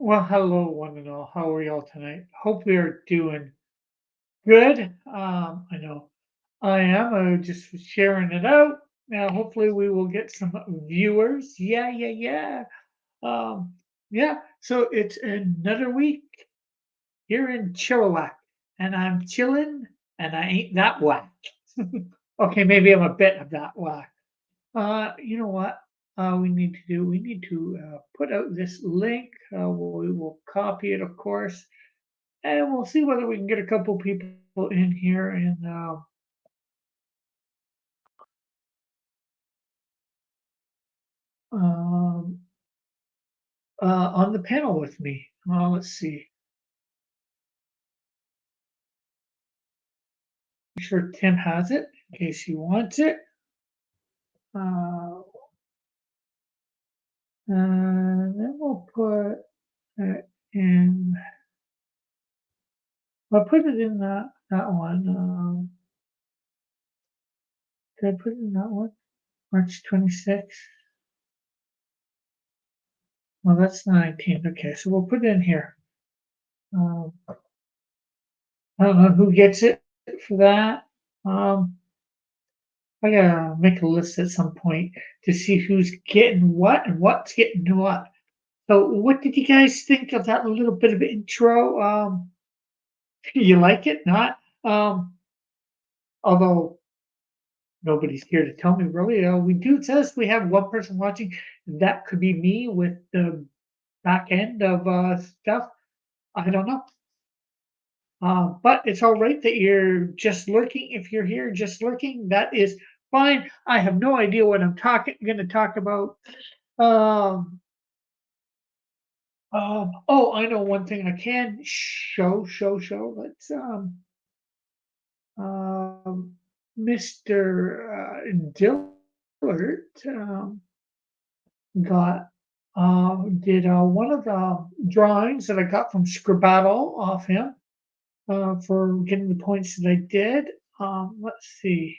Well, hello, one and all. How are y'all tonight? Hope we are doing good. I know I am. Just sharing it out. Now, hopefully, we will get some viewers. Yeah. Um, yeah. So it's another week here in Chilliwack, and I'm chilling, and I ain't that whack. Okay, maybe I'm a bit of that whack. You know what? We need to do. We need to put out this link. We will copy it, of course, and we'll see whether we can get a couple people in here and um, on the panel with me. Let's see. Make sure Tim has it in case he wants it. Uh, and then we'll put it in. I'll put it in that one. Did I put it in that one? March 26th. Well, that's the 19th. Okay, so we'll put it in here. Um, I don't know who gets it for that. Um, I gotta make a list at some point to see who's getting what and what's getting what. So, what did you guys think of that little bit of intro? You like it? Not? Although nobody's here to tell me really. We do. It says we have one person watching. That could be me with the back end of stuff. I don't know. But it's all right that you're just lurking. If you're here just lurking, that is fine. I have no idea what I'm going to talk about. Um, oh, I know one thing I can show. Let's um, Mr. Dillard got did one of the drawings that I got from Scribbattle off him for getting the points that I did. Let's see.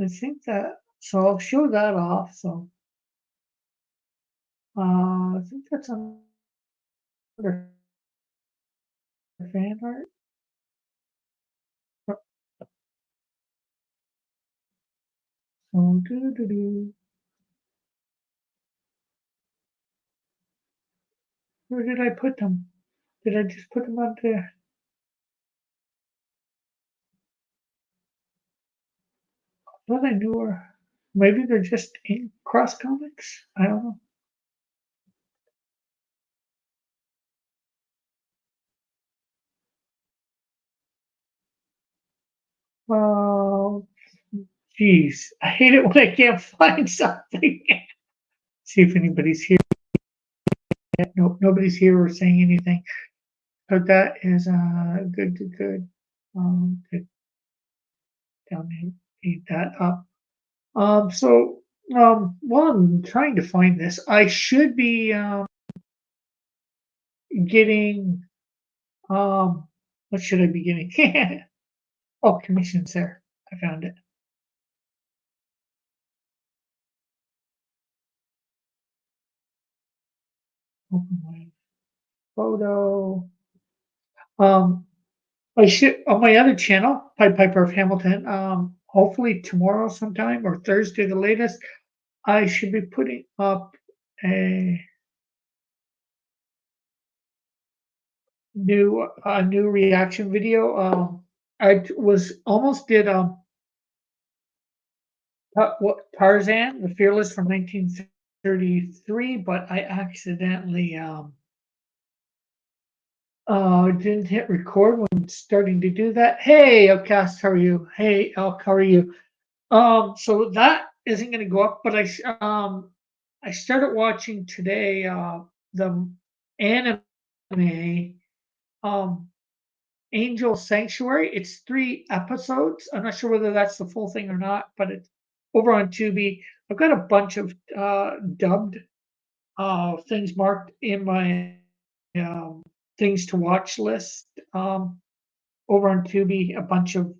I think that so I'll show that off. So I think that's under fan art. So where did I put them? Did I just put them on there? I thought I knew her. Maybe they're just in Cross Comics. I don't know. Well, geez, I hate it when I can't find something. See if anybody's here. No, nobody's here or saying anything. So that is good. Good. Down eat that up. So while I'm trying to find this, I should be getting what should I be getting? Oh, commissions there. I found it. Open my photo. Um, I should on my other channel, Pied Piper of Hamilton. Hopefully tomorrow sometime or Thursday the latest. I should be putting up a new reaction video. Was almost did what Tarzan, the Fearless from 1933, but I accidentally didn't hit record when starting to do that. Hey, Elcast, how are you? Hey, Elk, how are you? So that isn't going to go up, but I started watching today the anime um Angel Sanctuary. It's 3 episodes. I'm not sure whether that's the full thing or not, but it's over on Tubi. I've got a bunch of dubbed things marked in my um, things to watch list over on Tubi. A bunch of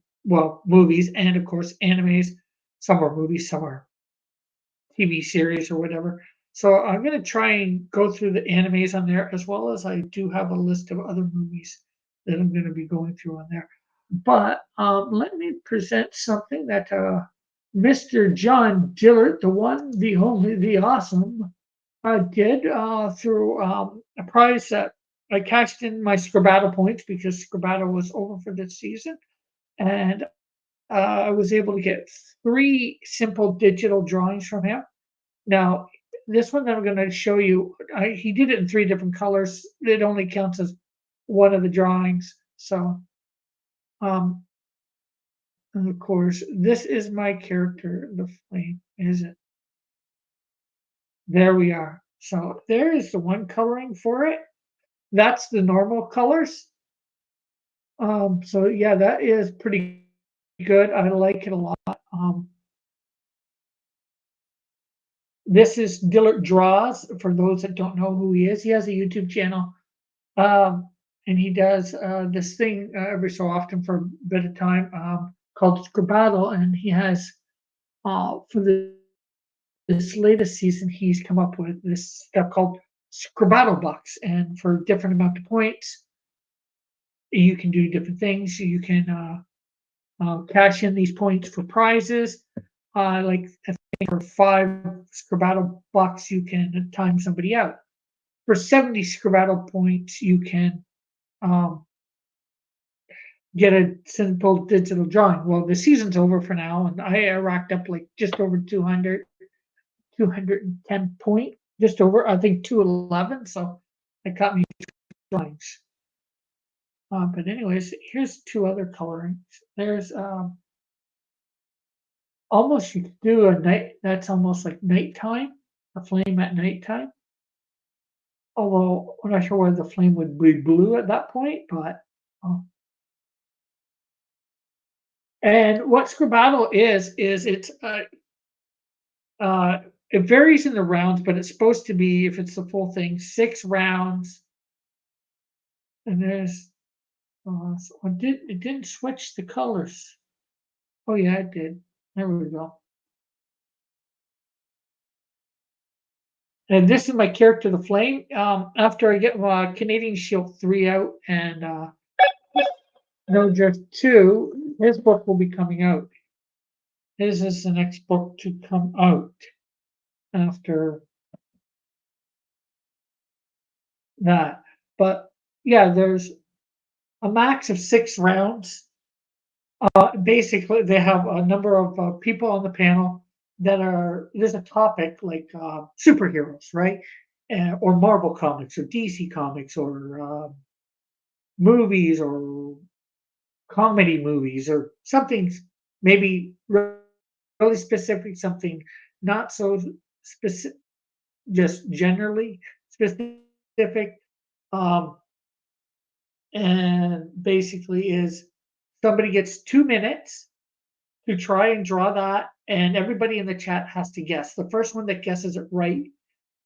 movies and of course animes. Some are movies, some are TV series or whatever. So I'm gonna try and go through the animes on there as well as I do have a list of other movies that I'm gonna be going through on there. But let me present something that Mr. John Dillard, the one, the only, the awesome, did through a prize that I cashed in my Scribbattle points because Scribbattle was over for this season, and I was able to get 3 simple digital drawings from him. Now, this one that I'm going to show you, he did it in 3 different colors. It only counts as one of the drawings. So, um, and of course, this is my character, the flame, is it? There we are. So there is the one coloring for it. That's the normal colors. So yeah, that is pretty good. I like it a lot. This is Dillard Draws. For those that don't know who he is, he has a YouTube channel, um, and he does this thing every so often for a bit of time called Scribbattle, and he has for this latest season, he's come up with this stuff called Scribbattle Bucks, and for different amount of points, you can do different things. You can cash in these points for prizes. Like I think for 5 Scribbattle bucks, you can time somebody out. For 70 Scribbattle points, you can um, get a simple digital drawing. Well, the season's over for now, and I racked up like just over 200, 210 point, just over, I think 211. So it got me drawings. But anyways, here's 2 other colorings. There's almost you could do a night. That's almost like nighttime, a flame at nighttime. Although I'm not sure whether the flame would be blue at that point, but and what Scribbattle is uh, it varies in the rounds, but it's supposed to be, if it's the full thing, 6 rounds. And there's so it didn't switch the colors. Oh yeah, it did. There we go. And this is my character, the Flame. After I get Canadian Shield 3 out and No Drift 2, his book will be coming out. His is the next book to come out after that. But yeah, there's a max of 6 rounds. Basically, they have a number of people on the panel that are, there's a topic like superheroes, right? Or Marvel Comics or DC Comics or movies or comedy movies or something maybe really specific, something not so specific, just generally specific. Um, and basically is somebody gets 2 minutes to try and draw that, and everybody in the chat has to guess. The first one that guesses it right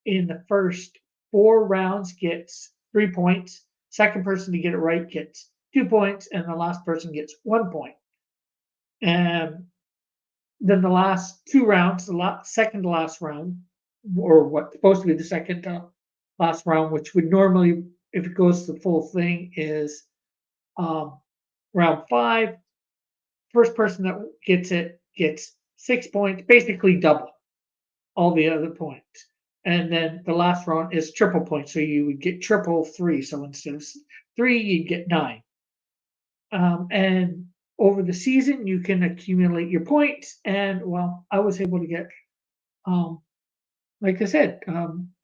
in the first 4 rounds gets 3 points. Second person to get it right gets 2 points, and the last person gets 1 point. And then the last 2 rounds, the second to last round, or what's supposed to be the second to last round, which would normally, if it goes to the full thing, is um, round 5. First person that gets it gets 6 points, basically double all the other points. And then the last round is triple points. So you would get triple 3. So instead of 3, you'd get 9. And over the season, you can accumulate your points. And well, I was able to get, like I said,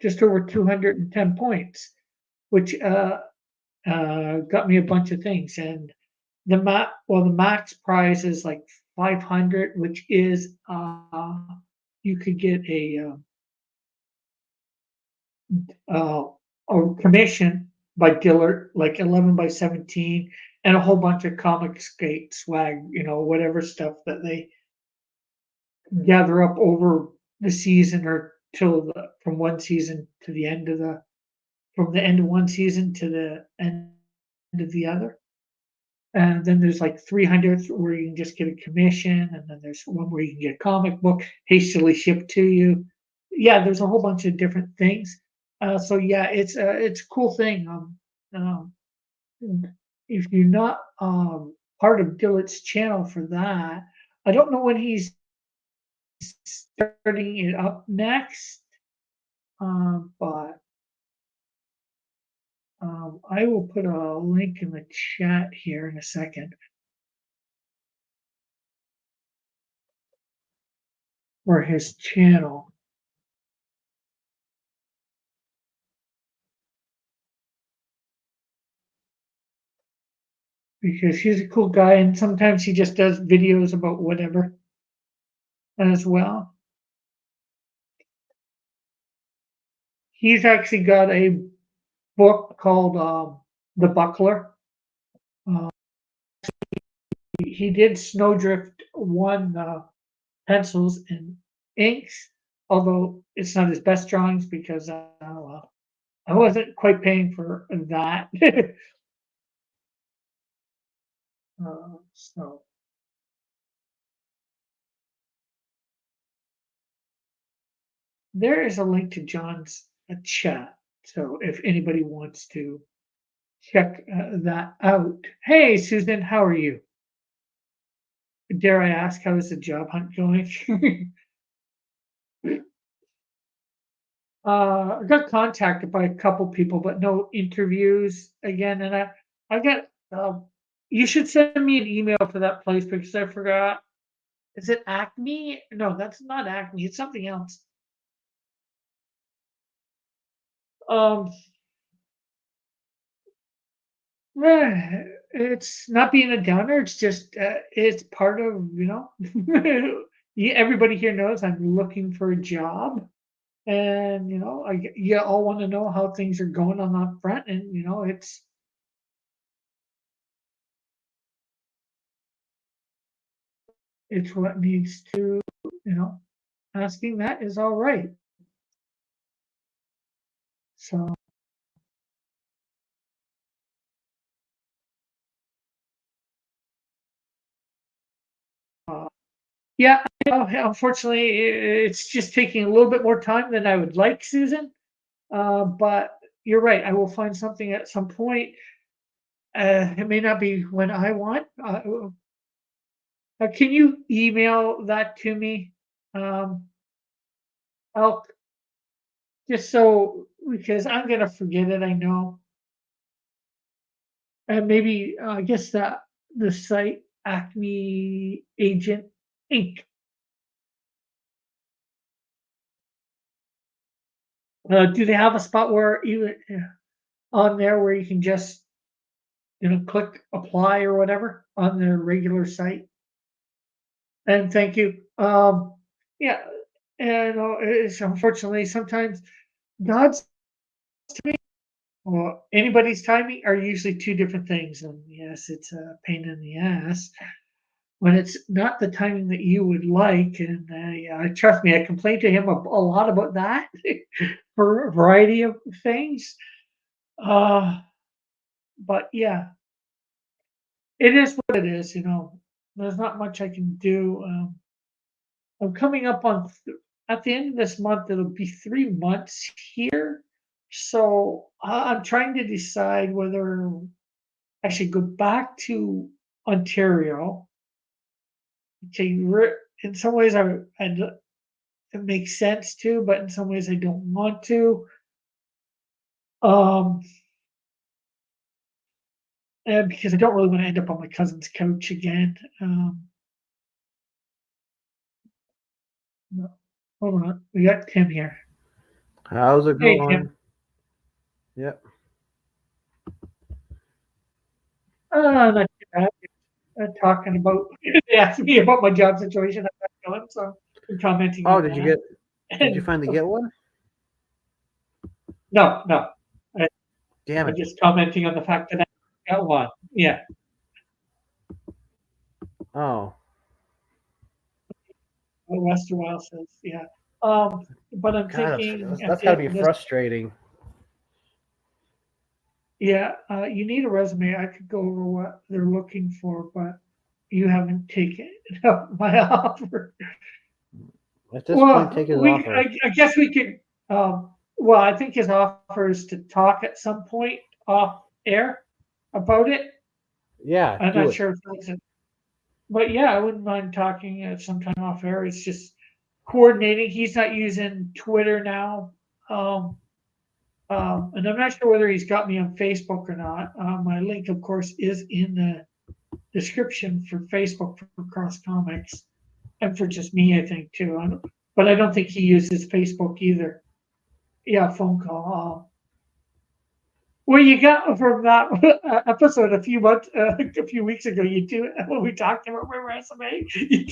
just over 210 points, which got me a bunch of things. And the max prize is like 500, which is you could get a commission by Dillard, like 11 by 17, and a whole bunch of comic skate swag, whatever stuff that they gather up over the season or from one season to the end of from the end of one season to the end of the other. And then there's like 300 where you can just get a commission, and then there's one where you can get a comic book hastily shipped to you. yeah, there's a whole bunch of different things. So yeah, it's a cool thing. Um, if you're not part of Dillet's channel for that, I don't know when he's starting it up next, but I will put a link in the chat here in a second for his channel. Because he's a cool guy and sometimes he just does videos about whatever as well. He's actually got a book called The Buckler. He did Snowdrift 1 pencils and inks, although it's not his best drawings because well, I wasn't quite paying for that. So there is a link to John's chat. So if anybody wants to check that out. Hey, Susan, how are you? Dare I ask, how is the job hunt going? I got contacted by a couple people, but no interviews again. And I got, you should send me an email for that place because I forgot. Is it Acme? No, that's not Acme. It's something else. Um, it's not being a downer. It's just, it's part of, everybody here knows I'm looking for a job. And, you all want to know how things are going on that front. And, it's what needs to, asking that is all right. So, yeah, unfortunately, it's just taking a little bit more time than I would like, Susan. But you're right. I will find something at some point. It may not be when I want. Can you email that to me? I'll just so because I'm gonna forget it. I know. And maybe I guess that the site Acme Agent Inc. Do they have a spot where you on there where you can just click apply or whatever on their regular site? And thank you. Yeah, and it's unfortunately sometimes God's timing or anybody's timing are usually two different things. And yes, it's a pain in the ass when it's not the timing that you would like. And yeah, trust me, I complained to him a lot about that for a variety of things. Uh, but yeah, it is what it is. There's not much I can do. I'm coming up on at the end of this month. It'll be 3 months here, so I'm trying to decide whether I should go back to Ontario. In some ways, it makes sense to, but in some ways, I don't want to. Um, and because I don't really want to end up on my cousin's couch again. No, hold on, we got Tim here. How's it Hey, going? Tim. Yep. Not too bad. Talking about, they asked me about my job situation. I'm not so I'm commenting Oh, on did you that. get? Did you And finally get one? no, no, I, Damn I'm it! just commenting on the fact that I got one. Yeah, Oh, what Westerwile says. Yeah. But I'm God, thinking at that's the got to end be of this, frustrating. yeah, you need a resume. I could go over what they're looking for, but you haven't taken up my offer. At this point, Well, take his offer. I guess we could, well, I think his offer is to talk at some point off air about it. Yeah, I'm do not it. sure if that's it. But yeah, I wouldn't mind talking at some time off air. It's just coordinating. He's not using Twitter now. Um, and I'm not sure whether he's got me on Facebook or not. My link, of course, is in the description for Facebook for Cross Comics and for just me, I think, too. But I don't think he uses Facebook either. Yeah, phone call. Well, you got from that episode a few weeks ago, you do when we talked about my resume. You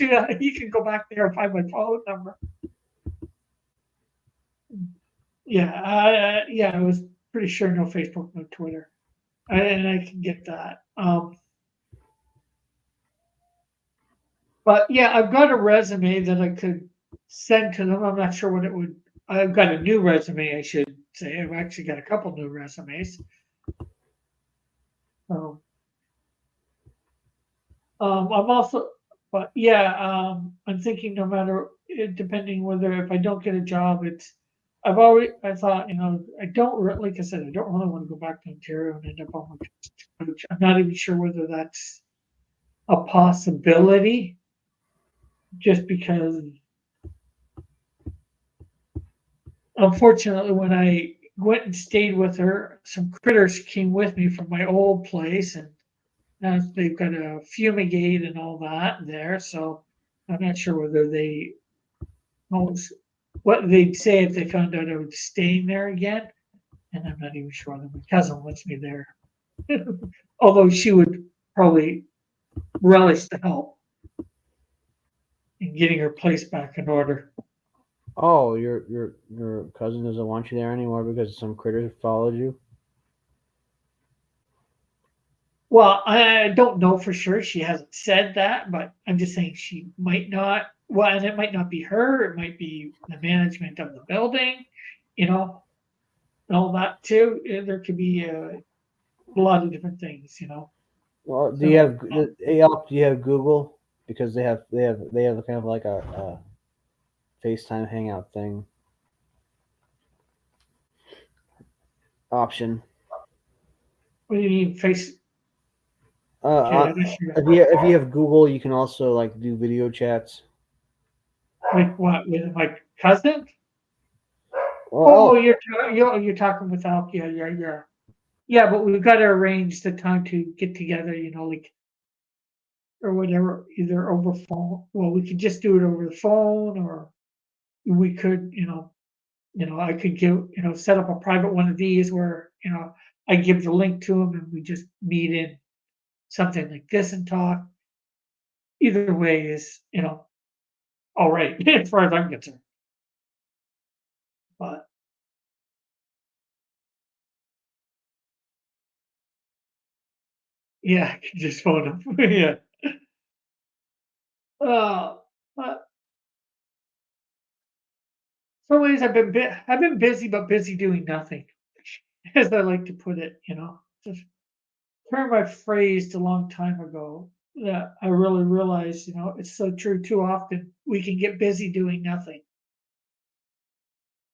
can go back there and find my phone number. Yeah, yeah, I was pretty sure no Facebook, no Twitter, and I can get that. But yeah, I've got a resume that I could send to them. I'm not sure what it would. I've got a new resume, I should say. I've actually got a couple new resumes. So, I'm also, but yeah, I'm thinking no matter, depending whether if I don't get a job, I thought, I don't, like I said, I don't really want to go back to Ontario and end up on my coach. I'm not even sure whether that's a possibility, just because unfortunately, when I went and stayed with her, some critters came with me from my old place, and now they've got a fumigate and all that there. So I'm not sure whether they knows what they'd say if they found out I was staying there again. And I'm not even sure whether my cousin wants me there. Although she would probably relish the help in getting her place back in order. Oh, your cousin doesn't want you there anymore because some critter followed you. Well, I don't know for sure. She hasn't said that, but I'm just saying she might not. Well, and it might not be her. It might be the management of the building, you know, and all that too. There could be a lot of different things. Well, So, do you have Google? Because they have kind of like a FaceTime Hangout thing option. what do you mean face? Okay, Uh, I'm not sure. if you have Google, you can also like do video chats. Like what with my cousin? Well, Oh, oh, you're talking without, yeah, yeah, yeah. Yeah, but we've got to arrange the time to get together, like, or whatever, either over phone. Well, we could just do it over the phone, or we could, I could set up a private one of these where, I give the link to them and we just meet in something like this and talk. Either way is, all right, as far as I'm concerned. But yeah, I can just phone them. Yeah. But some ways I've been busy, but busy doing nothing, as I like to put it. Just term I phrased a long time ago that I really realized, it's so true. Too often we can get busy doing nothing.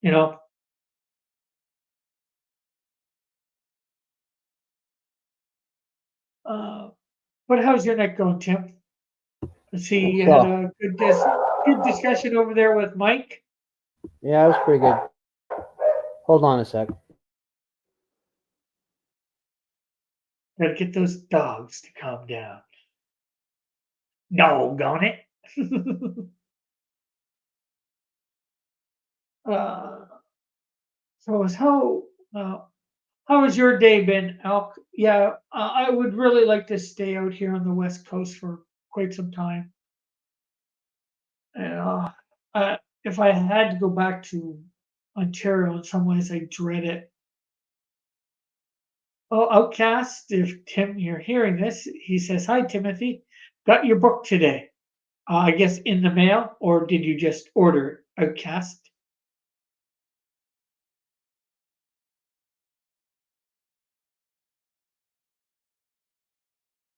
You know. Uh, but how's your night going, Tim? Let's see. You had so a good discussion over there with Mike. yeah, it was pretty good. Hold on a sec. Got to get those dogs to calm down. Doggone it. uh, so is uh, how has your day been, Alk? Yeah, I would really like to stay out here on the West Coast for quite some time. And if I had to go back to Ontario, in some ways, I dread it. Oh, Outcast, if Tim, you're hearing this, he says, "Hi, Timothy. Got your book today. I guess in the mail, or did you just order it, Outcast?"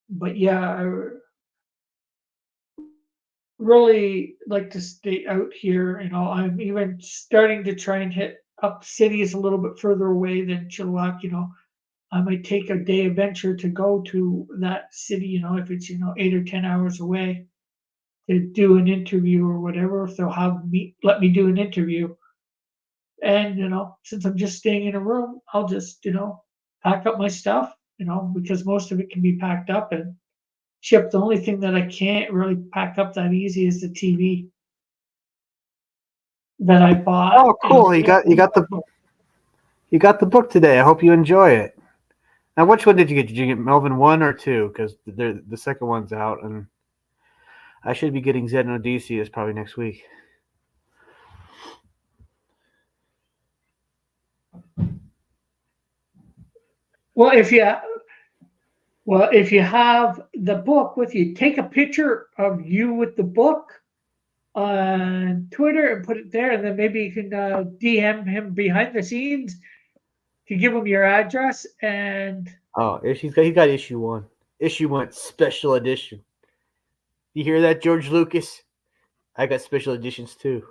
But yeah, really like to stay out here. I'm even starting to try and hit up cities a little bit further away than Chilliwack. I might take a day adventure to go to that city, if it's, 8 or 10 hours away to do an interview or whatever, if they'll let me do an interview. And, since I'm just staying in a room, I'll just, pack up my stuff, because most of it can be packed up and shipped. The only thing that I can't really pack up that easy is the TV that I bought. Oh, cool! You got the book today. I hope you enjoy it. Now, which one did you get? Did you get Melvin 1 or 2? Because the second one's out, and I should be getting Zed and Odysseus probably next week. Well, if you have the book with you, take a picture of you with the book on Twitter and put it there, and then maybe you can DM him behind the scenes to give him your address. And Oh, he got issue 1. Issue 1 special edition. You hear that, George Lucas? I got special editions too.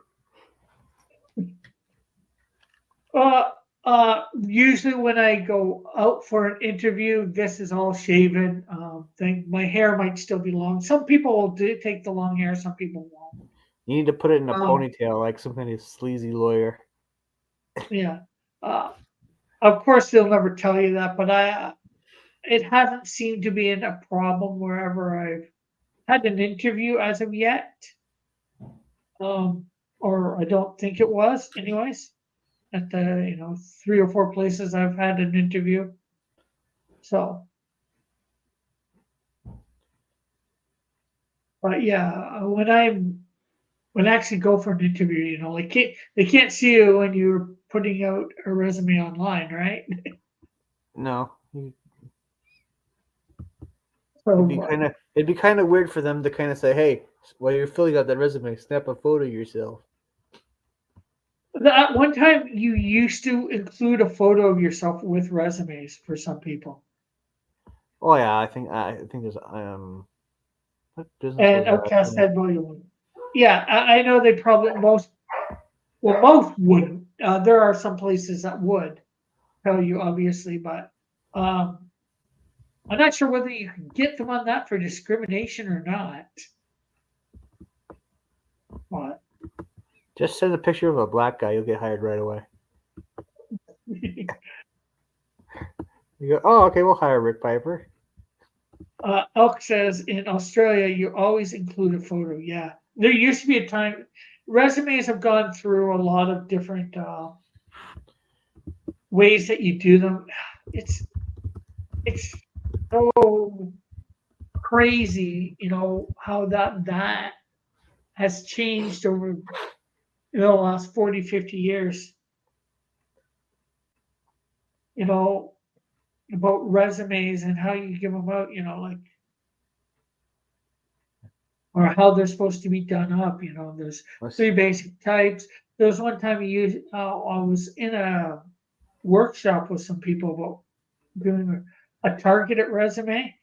Usually when I go out for an interview, this is all shaven. Thing my hair might still be long. Some people will take the long hair. Some people won't. You need to put it in a Um, ponytail like some kind of sleazy lawyer. Yeah. Of course, they'll never tell you that, but it hasn't seemed to be a problem wherever I've had an interview as of yet. Or I don't think it was, anyways. At the 3 or 4 places I've had an interview. So, but yeah, when I actually go for an interview, like they can't see you when you're putting out a resume online, right? No, So, it'd be kind of weird for them to kind of say, "Hey, while you're filling out that resume, snap a photo of yourself." at one time you used to include a photo of yourself with resumes for some people. Oh yeah, I think there's what business And was that? Outcast had volume one. Yeah, I know they probably most wouldn't. There are some places that would tell you, obviously, but um, I'm not sure whether you can get them on that for discrimination or not. But Just send a picture of a black guy, you'll get hired right away. You go, oh, okay, we'll hire Rick Piper. Elk says in Australia, you always include a photo. Yeah, there used to be a time. Resumes have gone through a lot of different ways that you do them. It's so crazy, how that has changed over the last 40, 50 years. About resumes and how you give them out, like, or how they're supposed to be done up. There's 3 basic types. There was one time I was in a workshop with some people about doing a targeted resume,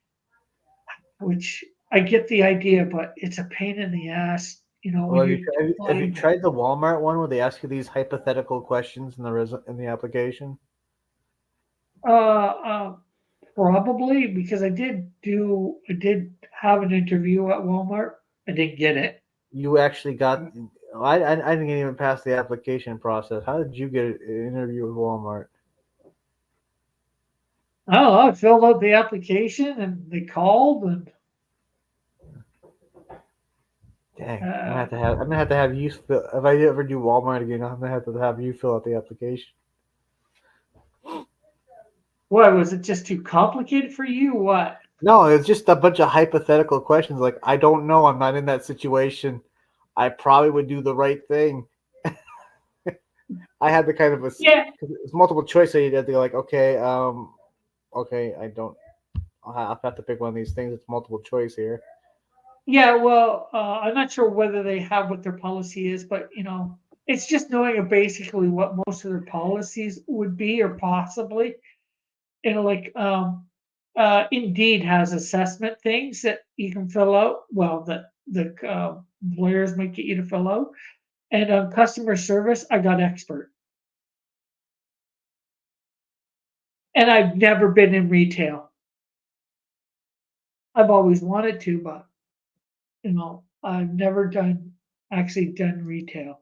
which I get the idea, but it's a pain in the ass. Well, When you're have you tried the Walmart one where they ask you these hypothetical questions in in the application? uh, probably because I did have an interview at Walmart. I didn't get it. You actually got. I didn't even pass the application process. How did you get an interview with Walmart? I don't know. I filled out the application and they called and Dang, I'm gonna have to have you fill. If I ever do Walmart again, I'm gonna have you fill out the application. what was it just too complicated for you? What? No, it's just a bunch of hypothetical questions. Like, I don't know. I'm not in that situation. I probably would do the right thing. I had the kind of it's multiple choice. So you'd have to go like, okay, okay, I'll have to pick one of these things. It's multiple choice here. Yeah, well, I'm not sure whether they have what their policy is, but it's just knowing basically what most of their policies would be, or possibly. Like Indeed has assessment things that you can fill out. Well, that the lawyers might get you to fill out. And on customer service, I got expert. And I've never been in retail. I've always wanted to, but I've never actually done retail.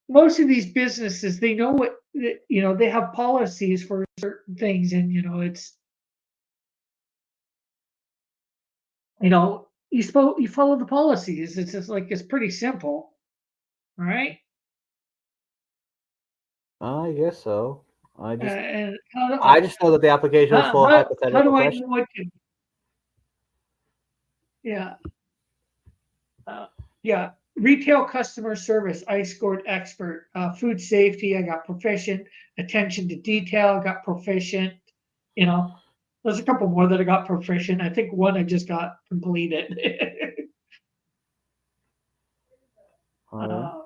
Most of these businesses, they know they have policies for certain things, and you follow the policies. It's just like it's pretty simple, right? I guess so. I just And I just know that the application was full of how hypothetical do I questions. know what to? Yeah, yeah. Retail customer service, I scored expert. Food safety, I got proficient. Attention to detail, I got proficient. There's a couple more that I got proficient. I think one I just got completed. Oh,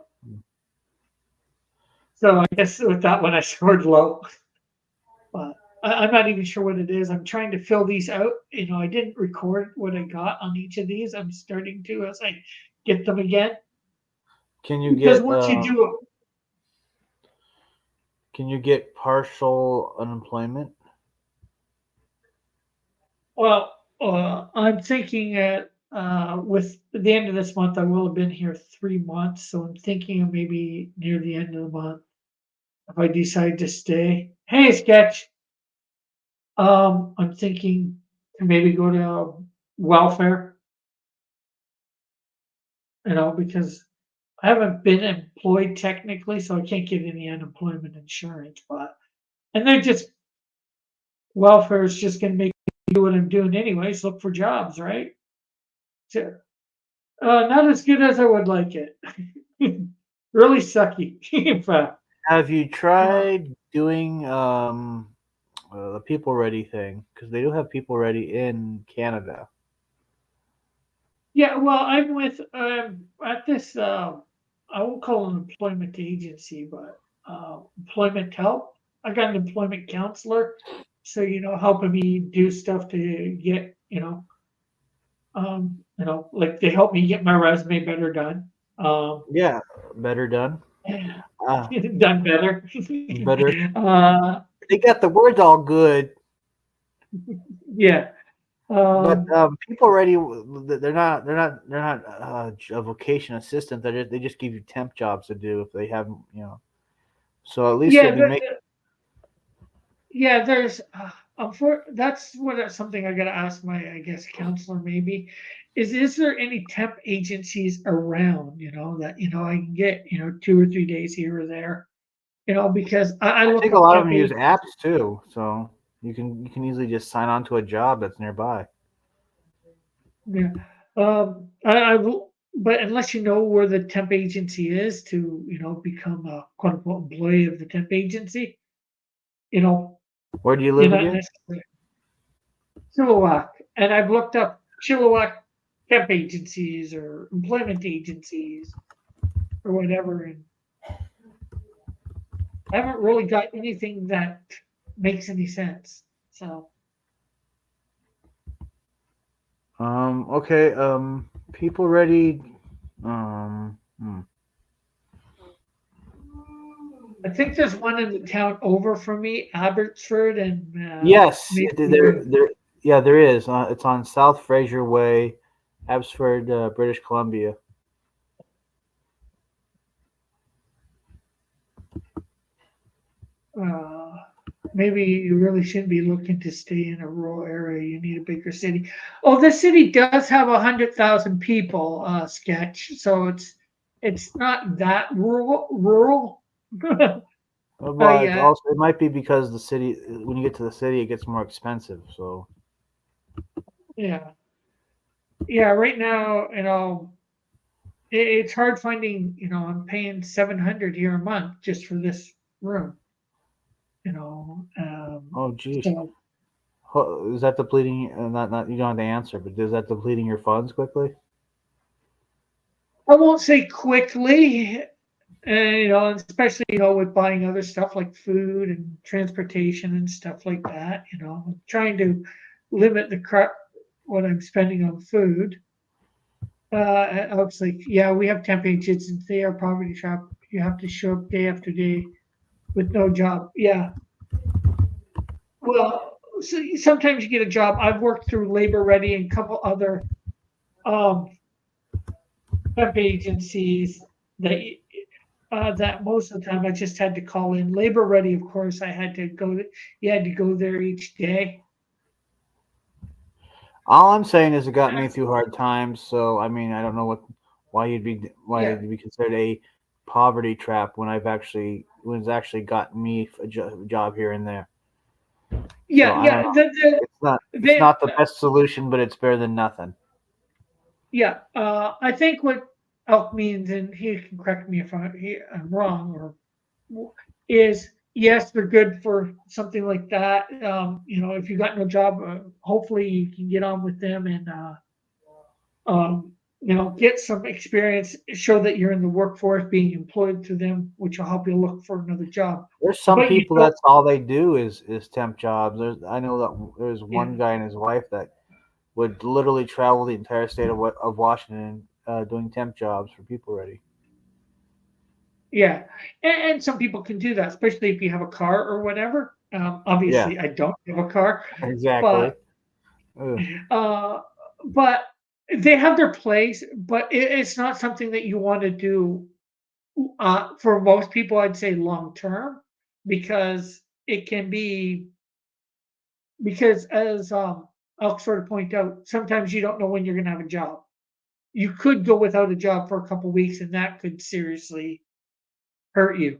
So I guess with that one I scored low. But I'm not even sure what it is. I'm trying to fill these out. I didn't record what I got on each of these. I'm starting to as I get them again. Can you Because get once you do can you get partial unemployment? well, I'm thinking that with the end of this month, I will have been here 3 months. So I'm thinking of maybe near the end of the month, if I decide to stay. Hey, Sketch. I'm thinking to maybe go to welfare, because I haven't been employed technically, so I can't get any unemployment insurance. And they're just welfare is just going to make me do what I'm doing anyways, look for jobs, right? So, not as good as I would like it. Really sucky, in fact. Have you tried doing the People Ready thing? Because they do have People Ready in Canada. Yeah, well, I'm with at this. I won't call it an employment agency, but employment help. I got an employment counselor, so helping me do stuff to get like they help me get my resume better done. Yeah, better done. Done better. Better. uh, They got the words all good, yeah. but People Ready, they're not a vocation assistant. They just give you temp jobs to do if they have. So at least Yeah, you'll be making. yeah. There's that's something I got to ask my, I guess, counselor maybe. Is there any temp agencies around? That I can get 2 or 3 days here or there. Because I I look think a up lot of temp them use agencies. apps too, so you can easily just sign on to a job that's nearby. Yeah. I will, but unless you know where the temp agency is to, become a quote unquote employee of the temp agency, you know, Where do you you're live not again? necessarily Chilliwack. And I've looked up Chilliwack temp agencies or employment agencies or whatever, and I haven't really got anything that makes any sense. So Okay. People Ready. Um. hmm. I think there's one in the town over from me, Abbotsford, and Yes, maybe yeah, there is. It's on South Fraser Way, Abbotsford, British Columbia. uh, maybe you really shouldn't be looking to stay in a rural area. You need a bigger city. Oh, this city does have 100,000 people. Sketch, so it's not that rural. Well, Yeah, it might be because the city, when you get to the city, it gets more expensive. So yeah, yeah. Right now, it's hard finding. I'm paying 700 here a month just for this room. oh, geez, So is that depleting? Not you don't have the answer, but is that depleting your funds quickly? I won't say quickly. And, especially, with buying other stuff like food and transportation and stuff like that, I'm trying to limit what I'm spending on food. I was like, yeah, we have temp agents and they are poverty trap. You have to show up day after day with no job. Yeah. Well, so sometimes you get a job. I've worked through Labor Ready and a couple other um, temp agencies that that most of the time I just had to call in. Labor Ready, of course, I had to go. You had to go there each day. All I'm saying is it got Uh, me through hard times. So I mean, I don't know why Yeah, it'd be considered a poverty trap when it's actually gotten me job here and there. So yeah, I don't yeah. know. The, It's the, not the best solution, but it's better than nothing. yeah. I think what elk means, and he can correct me if I'm wrong, is yes, they're good for something like that. If you got no job, hopefully you can get on with them and um, get some experience, show that you're in the workforce, being employed through them, which will help you look for another job. There's some But you people don't, that's all they do is temp jobs. I know that there's yeah, one guy and his wife that would literally travel the entire state of Washington doing temp jobs for people ready. yeah, and some people can do that, especially if you have a car or whatever. Yeah, Obviously, I don't have a car, exactly. but Ugh. uh, but they have their place. But it's not something that you want to do. For most people, I'd say long term, because it can be because as I'll sort of point out, sometimes you don't know when you're going to have a job. You could go without a job for a couple weeks, and that could seriously hurt you.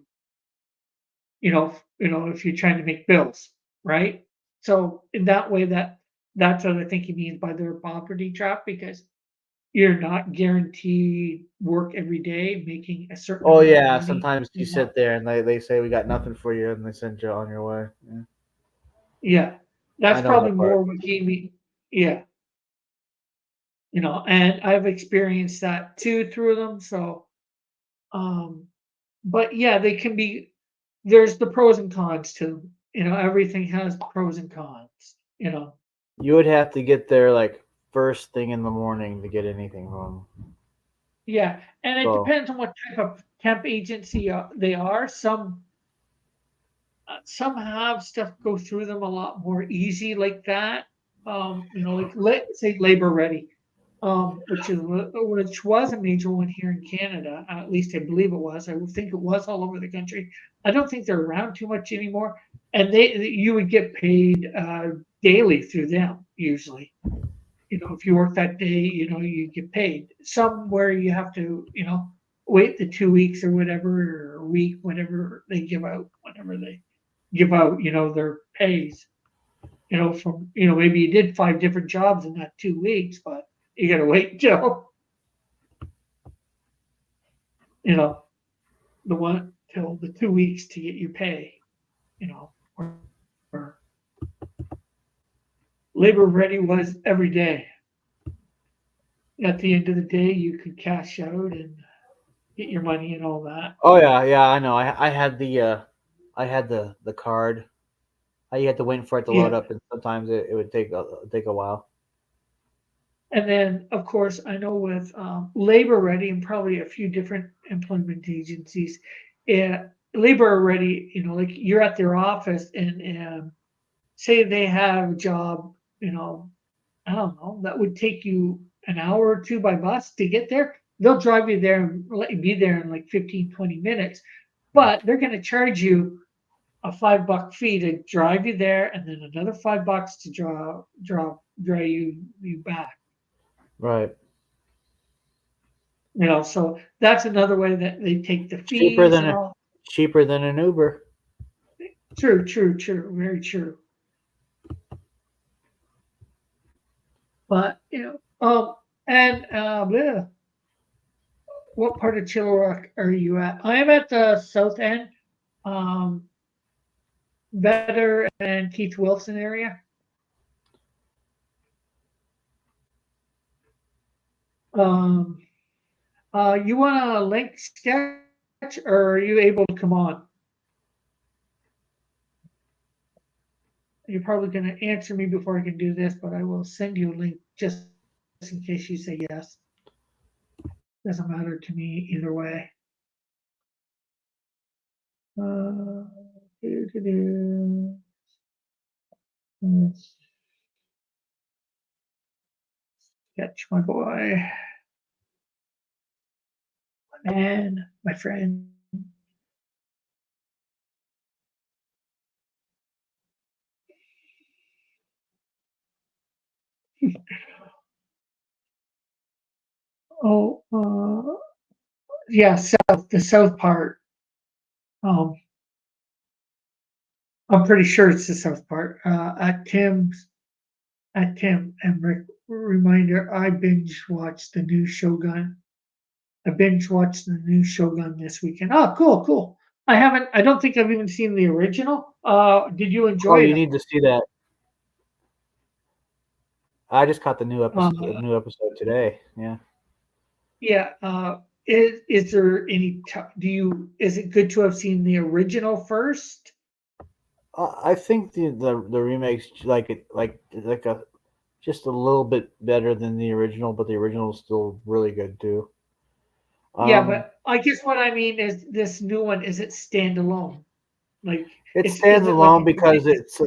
If you're trying to make bills, right? So in that way, that's what I think he means by the poverty trap, because you're not guaranteed work every day, making a certain Oh amount of yeah, money. sometimes you sit there and they say we got nothing for you and they send you on your way. Yeah. Yeah, I that's know probably that part. more what he mean. Yeah, and I've experienced that too through them. So, um, but yeah, they can be. There's the pros and cons to them. Everything has pros and cons. You know, You would have to get there like first thing in the morning to get anything from 'em. yeah, and it So depends on what type of temp agency they are. Some have stuff go through them a lot more easy like that. Like let's say Labor Ready, which was a major one here in Canada. At least I believe it was. I would think it was all over the country. I don't think they're around too much anymore. And you would get paid daily through them usually. If you work that day, you get paid. Somewhere you have to, wait the 2 weeks or whatever, or a week, whenever they give out, their pays. From maybe you did 5 different jobs in that 2 weeks, but you got to wait till you know the one till the 2 weeks to get your pay. Or Labor Ready was every day. At the end of the day, you could cash out and get your money and all that. oh yeah, yeah, I know. I had the card. You had to wait for it to load Yeah. up, and sometimes it would take a while. And then, of course, I know with Labor Ready and probably a few different employment agencies, Labor Ready, like you're at their office and say they have a job, I don't know, that would take you an hour or two by bus to get there. They'll drive you there and let you be there in like 15, 20 minutes, but they're going to charge you a $5 fee to drive you there and then another $5 to drive you back. Right. So that's another way that they take the Cheaper fees than and a all. cheaper than an Uber. True, true, true, very true. But and yeah, what part of Chilliwack are you at? I am at the south end, um, Better and Keith Wilson area. Um, you want a link sketch? or are you able to come on? You're probably going to answer me before I can do this, but I will send you a link just in case you say yes. Doesn't matter to me either way. Uh, Let's sketch my boy. My man, my friend. Oh, yeah, the south part. Um, I'm pretty sure it's the south part. At Tim and Rick, reminder, I binge watched the new Shogun. I binge watched the new Shogun this weekend. Oh, cool, cool. I don't think I've even seen the original. Did you Oh, enjoy you it? need to see that. I just caught the Uh, new episode today. Yeah. yeah. Is there any, is it good to have seen the original first? I think the remakes like a just a little bit better than the original, but the original is still really good too. Yeah, Um, but I guess what I mean is this new one, is it standalone? Like, it is stands it like alone a because companion? it's.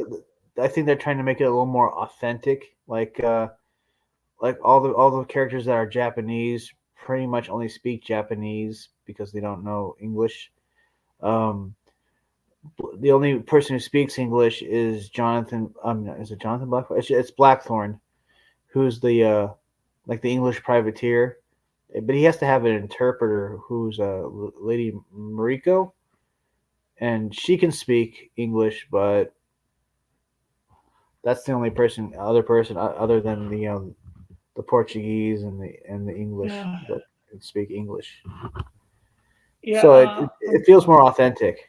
I think they're trying to make it a little more authentic. Like all the characters that are Japanese pretty much only speak Japanese because they don't know English. Um, the only person who speaks English is Jonathan. Is it Jonathan Blackthorn? It's Blackthorn, who's the like the English privateer, but he has to have an interpreter who's Lady Mariko, and she can speak English, but that's the only other person other than the Portuguese and the English Yeah, that can speak English. yeah. So it feels more authentic.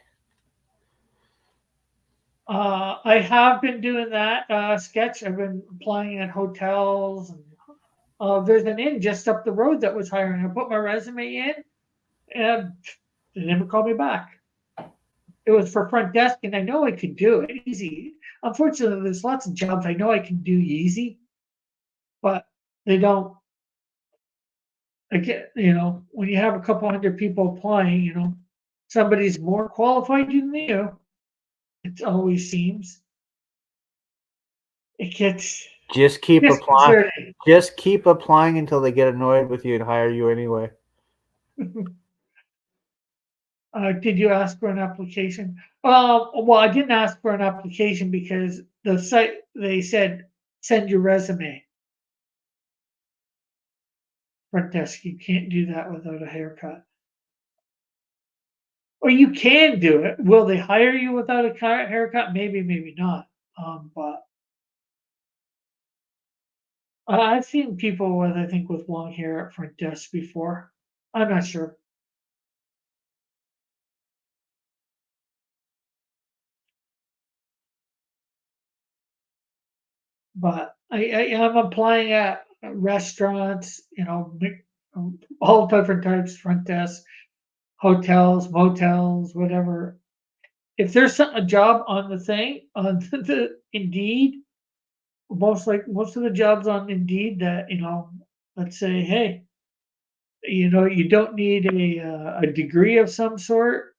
I have been doing that sketch. I've been applying at hotels. And, there's an inn just up the road that was hiring. I put my resume in, and they never called me back. It was for front desk, and I know I could do it easy. Unfortunately, there's lots of jobs I know I can do easy, but they don't. I get, when you have a couple hundred people applying, somebody's more qualified than you. It always seems. It gets Just keep applying. disconcerting. Just keep applying until they get annoyed with you and hire you anyway. Did you ask for an application? Well, I didn't ask for an application because the site, they said send your resume. Front desk, you can't do that without a haircut. Or you can do it. Will they hire you without a haircut? Maybe, maybe not. But I've seen people with, I think, with long hair at front desk before. I'm not sure, but I'm applying at restaurants, all different types, front desk, hotels, motels, whatever. If there's a job on the thing on the Indeed, most of the jobs on Indeed that let's say, hey, you don't need a degree of some sort,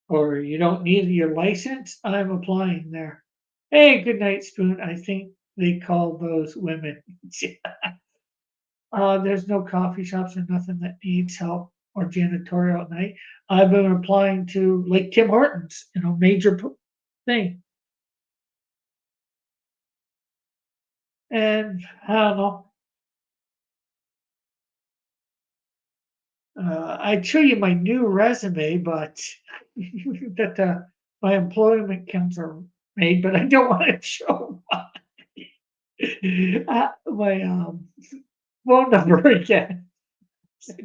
or you don't need your license. I'm applying there. Hey, good night, Spoon. I think they call those women. There's no coffee shops or nothing that needs help or janitorial at night. I've been applying to like Tim Hortons, major thing. And I don't know. I'd show you my new resume, but that my employment counts are made, but I don't want to show my phone number again.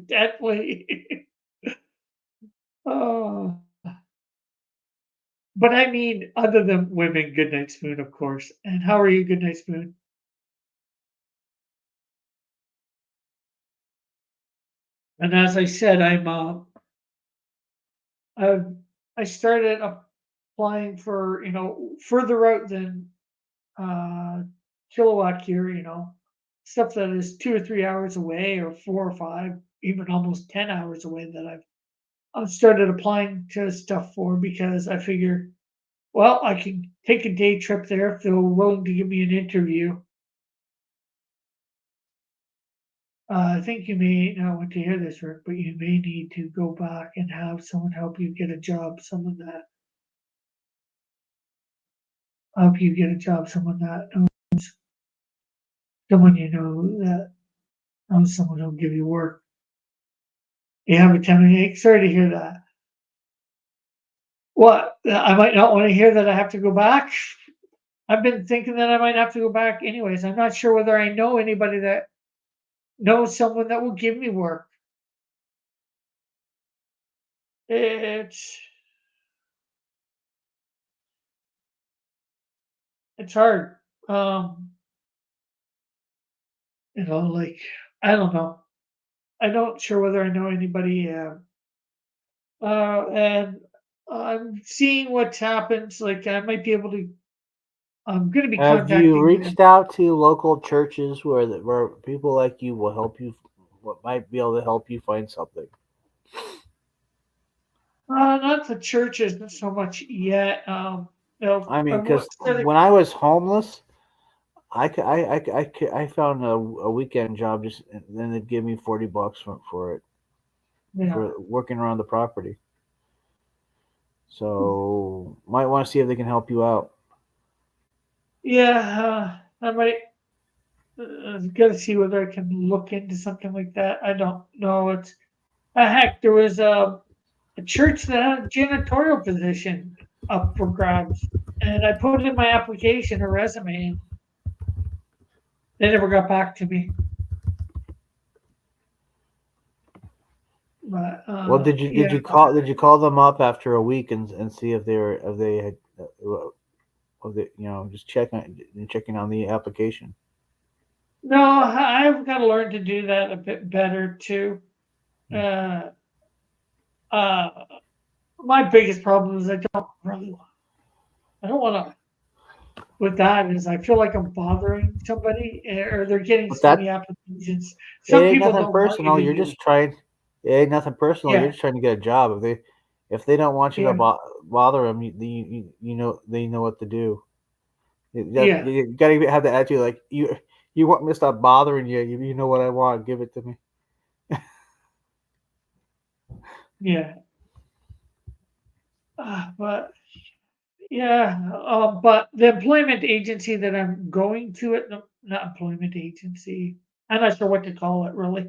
Definitely. Oh, but I mean, other than women, Goodnight Spoon, of course. And how are you, Goodnight Spoon? And as I said, I started applying for, further out than Kilowatt here, stuff that is 2 or 3 hours away, or 4 or 5, even almost 10 hours away, that I've started applying to stuff for, because I figure, well, I can take a day trip there if they're willing to give me an interview. I think you may not want to hear this, Rick, but you may need to go back and have someone help you get a job, someone that someone that knows someone who'll give you work. You have a tendency. Sorry to hear that. What? I might not want to hear that I have to go back. I've been thinking that I might have to go back anyways. I'm not sure whether I know anybody that knows someone that will give me work. It's it's hard. Um, like, I don't know. I don't sure whether I know anybody. And I'm seeing what happens. Like, I might be able to. I'm going to be Have you contacting them. reached out to local churches where people like you will help you, what might be able to help you find something? Not the churches so much yet. I mean, What because when I was homeless, I found a weekend job, just and then they'd give me $40 for it, yeah, for working around the property. So might want to see if they can help you out. yeah. I might got to see whether I can look into something like that. I don't know. It's heck. There was a church that had a janitorial position up for grabs, and I put in my application, a resume, and they never got back to me. But Well, did yeah, you call them up after a week and see if they had just checking on the application? no, I've got to learn to do that a bit better too. Uh, uh, my biggest problem is I don't want to. With that is I feel like I'm bothering somebody, or they're getting But so that many applications. it Some ain't people nothing don't want you personal. to You're do it. just trying. It ain't nothing personal. You're Yeah, just trying to get a job. If they don't want you to yeah, bother them, you know they know what to do. yeah, You gotta have the attitude like you want me to stop bothering you. You know what I want. Give it to me. yeah. But yeah, but the employment agency that I'm going to, not employment agency. I'm not sure what to call it really,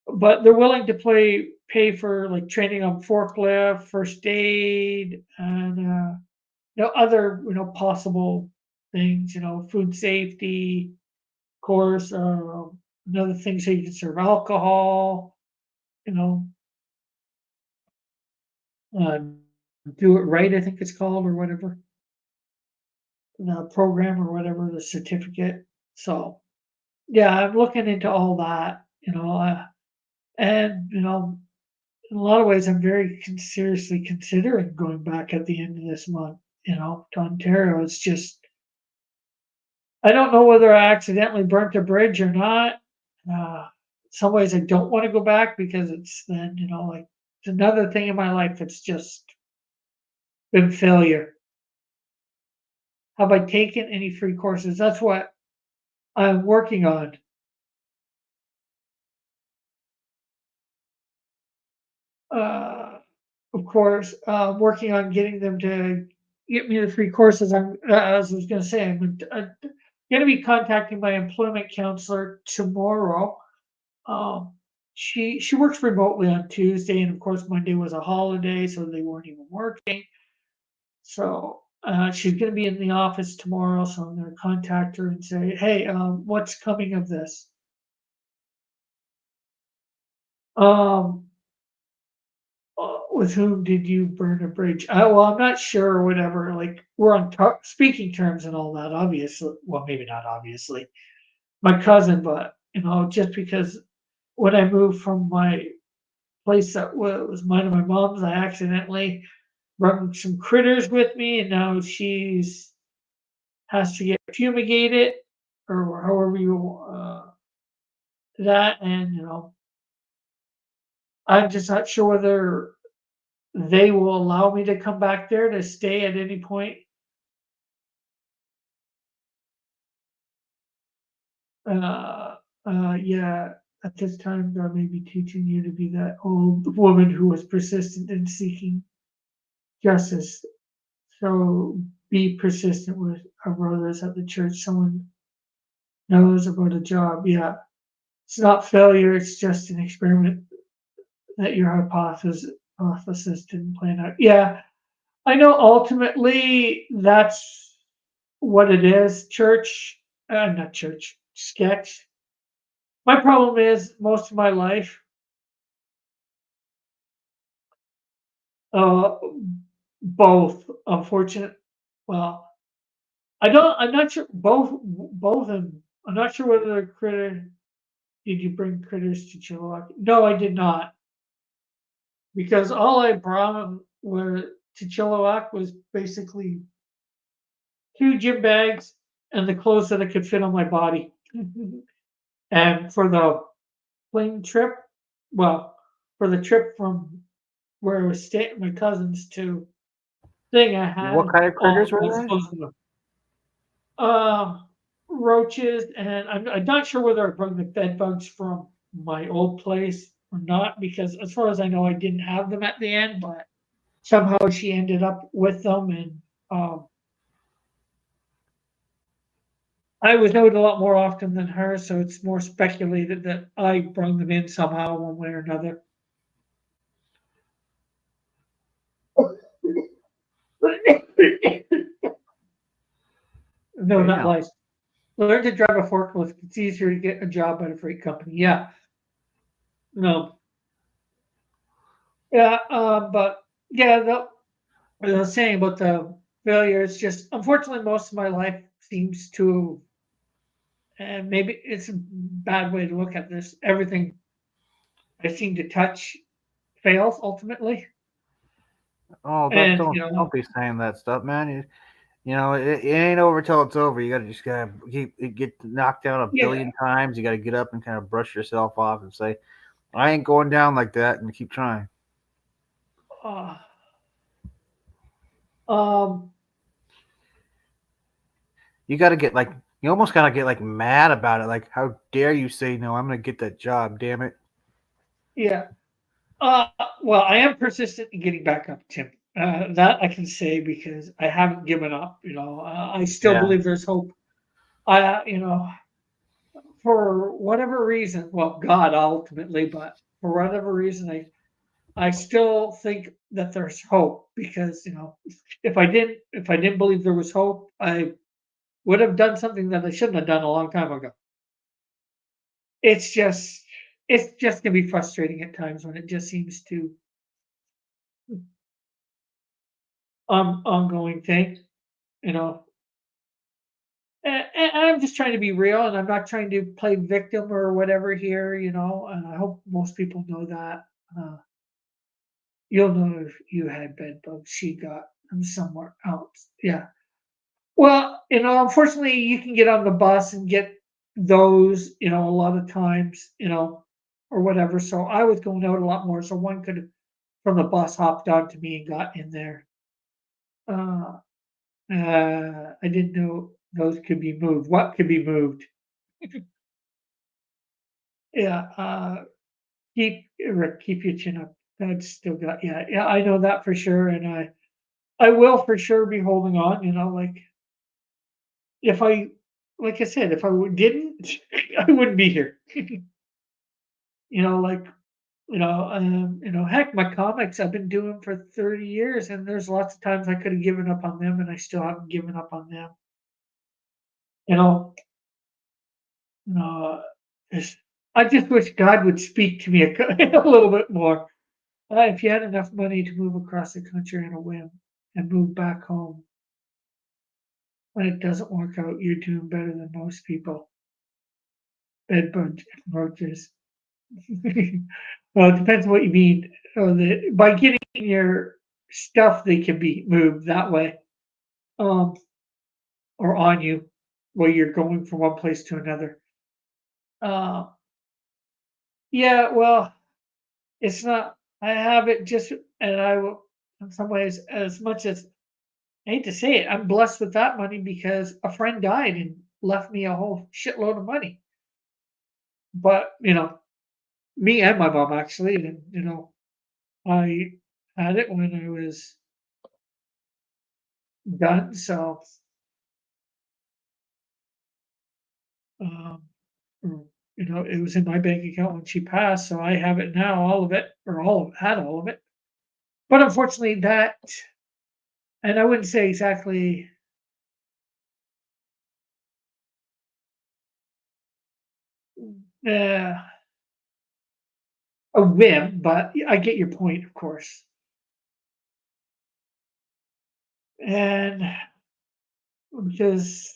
but they're willing to pay for like training on forklift, first aid, and other possible things. Food safety, of course. Another thing, so you can serve alcohol. You know, uh, do it right. I think it's called, or whatever, the program or whatever, the certificate. So yeah, I'm looking into all that. And in a lot of ways, I'm very seriously considering going back at the end of this month. To Ontario. It's just I don't know whether I accidentally burnt a bridge or not. Uh, some ways I don't want to go back, because it's then, like, it's another thing in my life that's just been failure. Have I taken any free courses? That's what I'm working on. Uh, of course, working on getting them to get me the free courses. As I was going to say, I'm going to be contacting my employment counselor tomorrow. Um, she works remotely on Tuesday, and of course Monday was a holiday, so they weren't even working. So she's going to be in the office tomorrow, so I'm going to contact her and say, "Hey, what's coming of this?" Um, with whom did you burn a bridge? Well, I'm not sure, or whatever. Like, we're on speaking terms and all that. Obviously, well, maybe not obviously. My cousin, but just because when I moved from my place that was mine and my mom's. I accidentally brought some critters with me, and now she's has to get fumigated or however you that. And I'm just not sure whether they will allow me to come back there to stay at any point. Uh, yeah, at this time, God may be teaching you to be that old woman who was persistent in seeking justice. So be persistent with our brothers at the church. Someone knows about a job. Yeah, it's not failure. It's just an experiment that your hypothesis didn't plan out. Yeah, I know ultimately that's what it is. Not church, sketch. My problem is most of my life, uh, both, unfortunate. Well, I'm not sure, both of them. I'm not sure whether the critter, did you bring critters to Chilliwack? No, I did not. Because all I brought were to Chilliwack was basically 2 gym bags and the clothes that I could fit on my body. And for the plane trip, well, for the trip from where I was staying with my cousins to thing, I What had kind of all critters were those there? clothes enough. Roaches, and I'm not sure whether I brought the bed bugs from my old place or not, because as far as I know, I didn't have them at the end, but somehow she ended up with them, and um, I was out a lot more often than her, so it's more speculated that I brought them in somehow, one way or another. No, not Damn. lice. Learn to drive a forklift. It's easier to get a job at a freight company. Yeah, no, yeah, but yeah, I was saying about the failure. It's just unfortunately most of my life seems to, and maybe it's a bad way to look at this. Everything I seem to touch fails ultimately, Oh, don't and don't don't be saying that stuff, man. It ain't over till it's over. You gotta get knocked down a yeah, billion times. You gotta get up and kind of brush yourself off and say, I ain't going down like that, and keep trying. uh, um, You gotta get like you almost gotta get like mad about it. Like, how dare you say no? I'm gonna get that job. Damn it. yeah. Uh, well, I am persistent in getting back up, Tim. That I can say because I haven't given up. I still Yeah. believe there's hope. For whatever reason, well, God ultimately, but for whatever reason, I still think that there's hope because if I didn't believe there was hope, I would have done something that I shouldn't have done a long time ago. It's just it's just gonna be frustrating at times when it just seems to ongoing thing, you know. And I'm just trying to be real, and I'm not trying to play victim or whatever here, and I hope most people know that. Uh, you'll know if you had bed bugs. She got them somewhere else. Yeah. Well, unfortunately, you can get on the bus and get those, a lot of times, or whatever. So I was going out a lot more. So one could have, from the bus, hopped onto me and got in there. Uh, I didn't know those could be moved. What could be moved? Yeah. Keep your chin up. That's still got. Yeah. Yeah. I know that for sure, and I will for sure be holding on. If I, like I said, if didn't, I wouldn't be here. Like, heck, my comics I've been doing for 30 years, and there's lots of times I could have given up on them, and I still haven't given up on them. You know, uh, just, I just wish God would speak to me a little bit more. If you had enough money to move across the country on a whim and move back home, when it doesn't work out, you're doing better than most people. Bed bugs and roaches. Well, it depends what you mean. By getting your stuff, they can be moved that way, um, or on you while you're going from one place to another. Uh, yeah, well, it's not. I have it just, and I will, in some ways, as much as I hate to say it, I'm blessed with that money because a friend died and left me a whole shitload of money. But me and my mom actually, and I had it when I was done. So, um, mm, it was in my bank account when she passed. So I have it now, all of it, or had all of it. But unfortunately, and I wouldn't say exactly uh, a whim, but I get your point, of course. And because,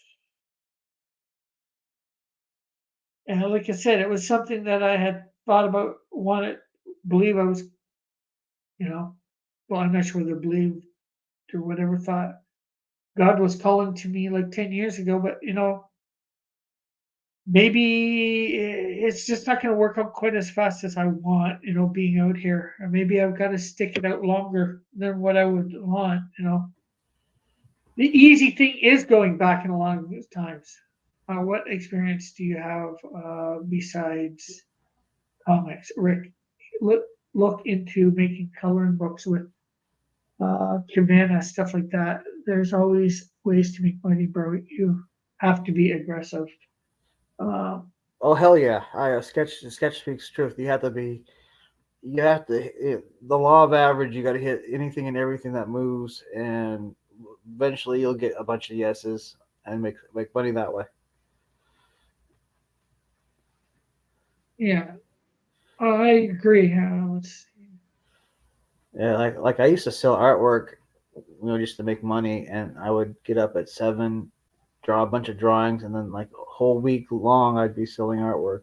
and like I said, it was something that I had thought about, believe I was, you know, well, I'm not sure whether believed or whatever, thought God was calling to me like 10 years ago, but maybe it's just not going to work out quite as fast as I want, being out here. Or maybe I've got to stick it out longer than what I would want. The easy thing is going back in a long times. What experience do you have besides comics? Rick, look into making coloring books with Cabana, stuff like that. There's always ways to make money, bro. You have to be aggressive. Um, Oh hell yeah! Sketch speaks truth. You have to the law of average. You got to hit anything and everything that moves, and eventually you'll get a bunch of yeses and make money that way. yeah, I agree. Yeah, like I used to sell artwork, just to make money, and I would get up at 7, draw a bunch of drawings, and then like a whole week long I'd be selling artwork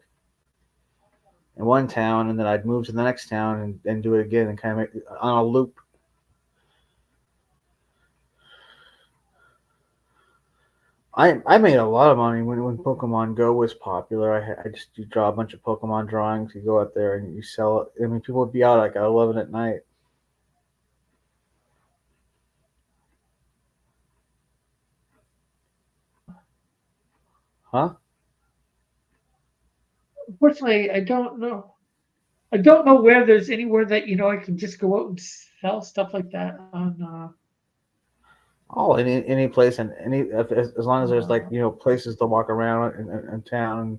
in one town, and then I'd move to the next town and do it again, and kind of make, on a loop. I made a lot of money when Pokemon Go was popular. I just you draw a bunch of Pokemon drawings, you go out there and you sell it. I mean, people would be out like at 11 at night. Huh? Unfortunately, I don't know. I don't know where there's anywhere that I can just go out and sell stuff like that on. Oh, any place and as long as there's like Uh, places to walk around in town,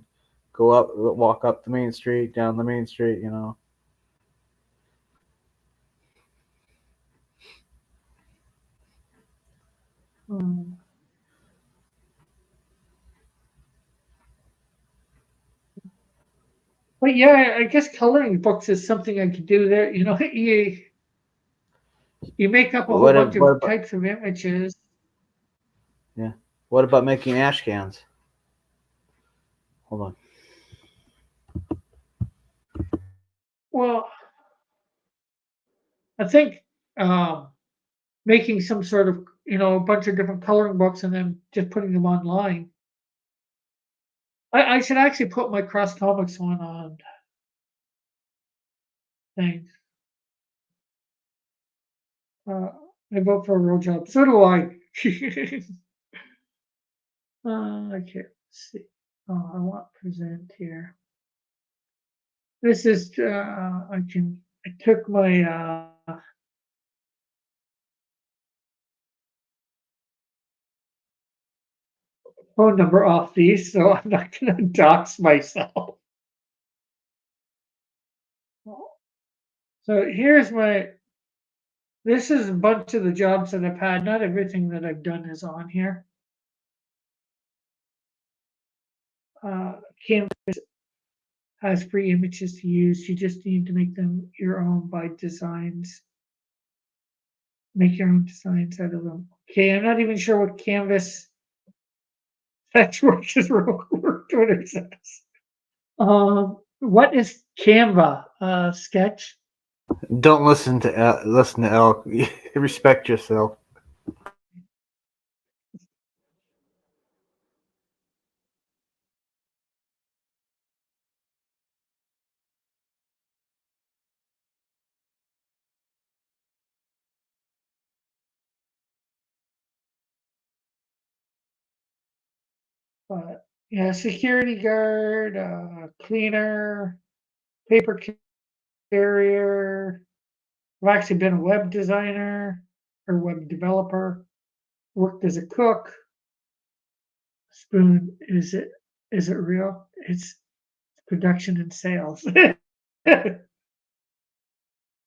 go up, walk up the main street, down the main street. um, but yeah, I guess coloring books is something I could do there. You make up a whole What bunch what of about types of images. yeah? What about making ash cans? Hold on. Well, I think um, making some sort of a bunch of different coloring books and then just putting them online. I should actually put my Cross Comics one on things. Uh, I vote for a real job. So do I. Okay, let's see. Oh, I want present here. This is I took my phone number off these, so I'm not gonna dox myself. So this is a bunch of the jobs that I've had. Not everything that I've done is on here. Canvas has free images to use. You just need to make them your own by designs. Make your own designs out of them. Okay, I'm not even sure what Canvas that's what Twitter says. What is Canva? Sketch? Don't listen to elk. Respect yourself. But yeah, security guard, cleaner, paper carrier. I've actually been a web designer or web developer. Worked as a cook. Spoon, is it real? It's production and sales.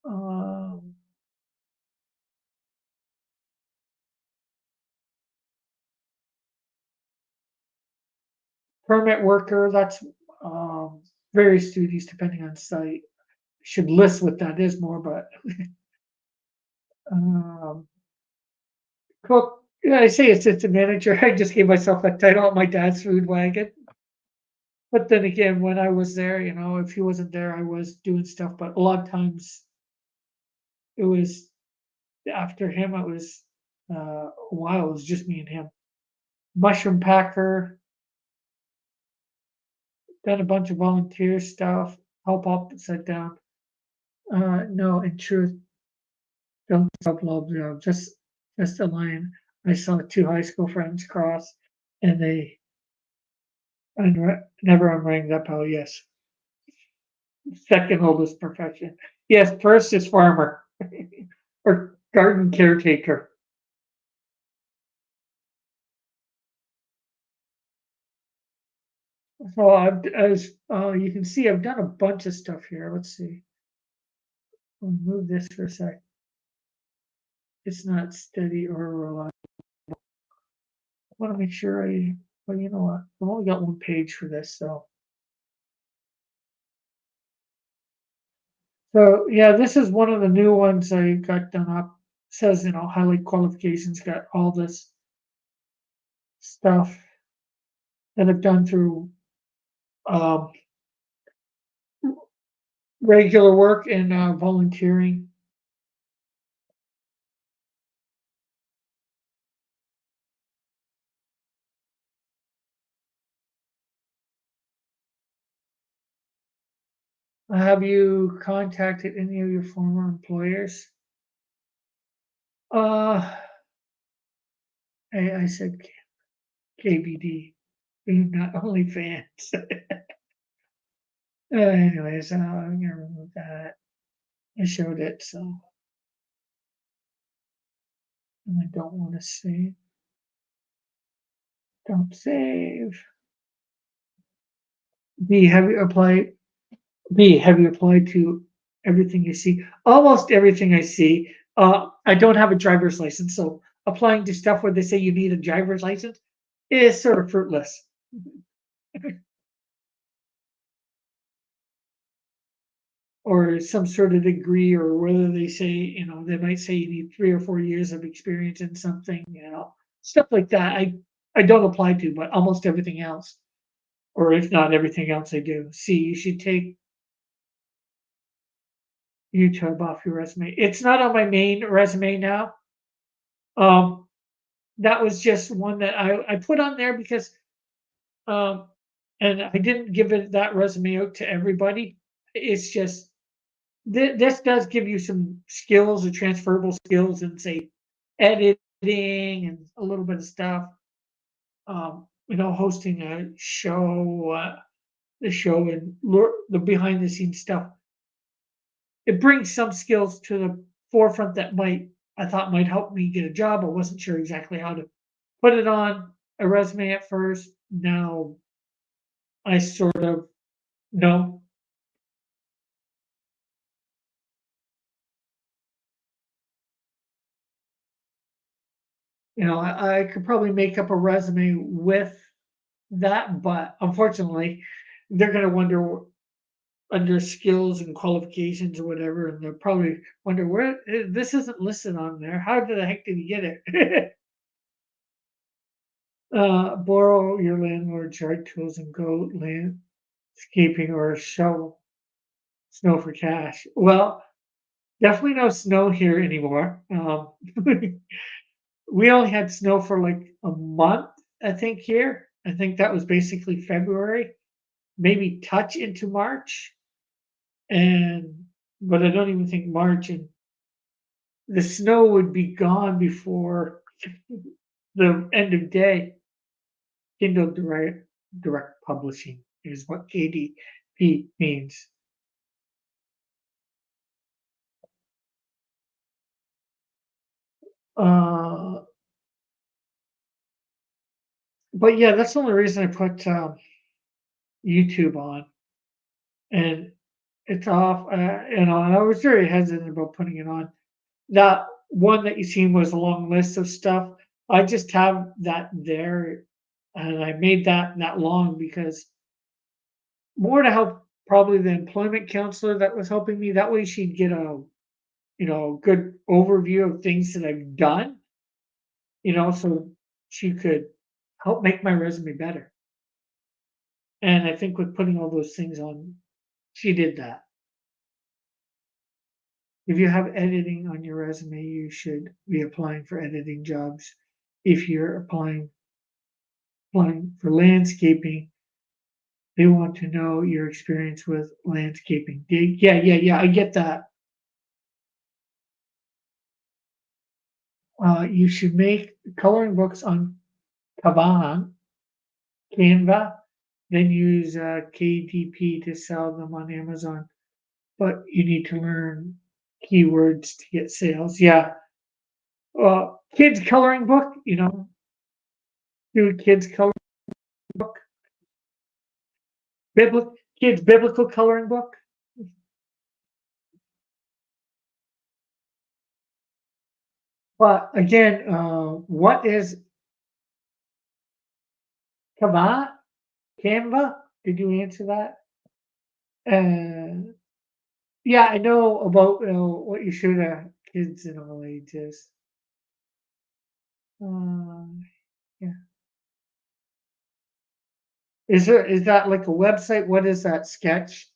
um, Permit worker, that's various duties depending on site. Should list what that is more, but um, cook. Yeah, I say assistant manager. I just gave myself that title at my dad's food wagon. But then again, when I was there, if he wasn't there, I was doing stuff. But a lot of times it was after him. It was a while. It was just me and him. Mushroom packer. Done a bunch of volunteer stuff. Help up, sit down. No, in truth, don't stop love job. Just a line. I saw two high school friends cross, and they never unrang that bell. Yes, second oldest profession. Yes, first is farmer or garden caretaker. So as you can see, I've done a bunch of stuff here. Let's see. I'll move this for a sec. It's not steady or reliable. I want to make sure well, you know what? I've only got one page for this, so yeah, this is one of the new ones I got done up. Says, highlight qualifications, got all this stuff that I've done through um, regular work and volunteering. Have you contacted any of your former employers? Uh, I said KBD, not OnlyFans. Anyways, I'm gonna remove that. I showed it, so I don't want to save. Don't save. B, have you applied? B, have you applied to everything you see? Almost everything I see. I don't have a driver's license, so applying to stuff where they say you need a driver's license is sort of fruitless. Or some sort of degree, or whether they say, they might say you need 3 or 4 years of experience in something, stuff like that. I don't apply to, but almost everything else, or if not everything else, I do. See, you should take YouTube off your resume. It's not on my main resume now. Um, that was just one that I put on there because, um, and I didn't give it that resume out to everybody. It's just this does give you some skills or transferable skills in, say, editing and a little bit of stuff. Hosting a show, the show and the behind the scenes stuff. It brings some skills to the forefront that I thought might help me get a job. I wasn't sure exactly how to put it on a resume at first. Now I sort of know. I could probably make up a resume with that, but unfortunately, they're going to wonder under skills and qualifications or whatever, and they'll probably wonder where this isn't listed on there. How the heck did he get it? Borrow your landlord's yard tools and go land landscaping or shovel snow for cash. Well, definitely no snow here anymore. We only had snow for like a month, I think, here. I think that was basically February, maybe touch into March. And but I don't even think March, and the snow would be gone before the end of day. Kindle direct publishing is what KDP means. Uh, but yeah, that's the only reason I put YouTube on, and it's off. And I was very hesitant about putting it on. That one that you seen was a long list of stuff. I just have that there, and I made that long because more to help probably the employment counselor that was helping me. That way she'd get a good overview of things that I've done, so she could help make my resume better. And I think with putting all those things on, she did that. If you have editing on your resume, you should be applying for editing jobs. If you're applying for landscaping, they want to know your experience with landscaping. Yeah. I get that. You should make coloring books on Kaban, Canva, then use KDP to sell them on Amazon. But you need to learn keywords to get sales. Yeah. Kids coloring book, do kids coloring book, kids biblical coloring book. But again, what is Canva? Did you answer that? Yeah, I know about what you show to kids in all ages. Yeah. Is that like a website? What is that sketch?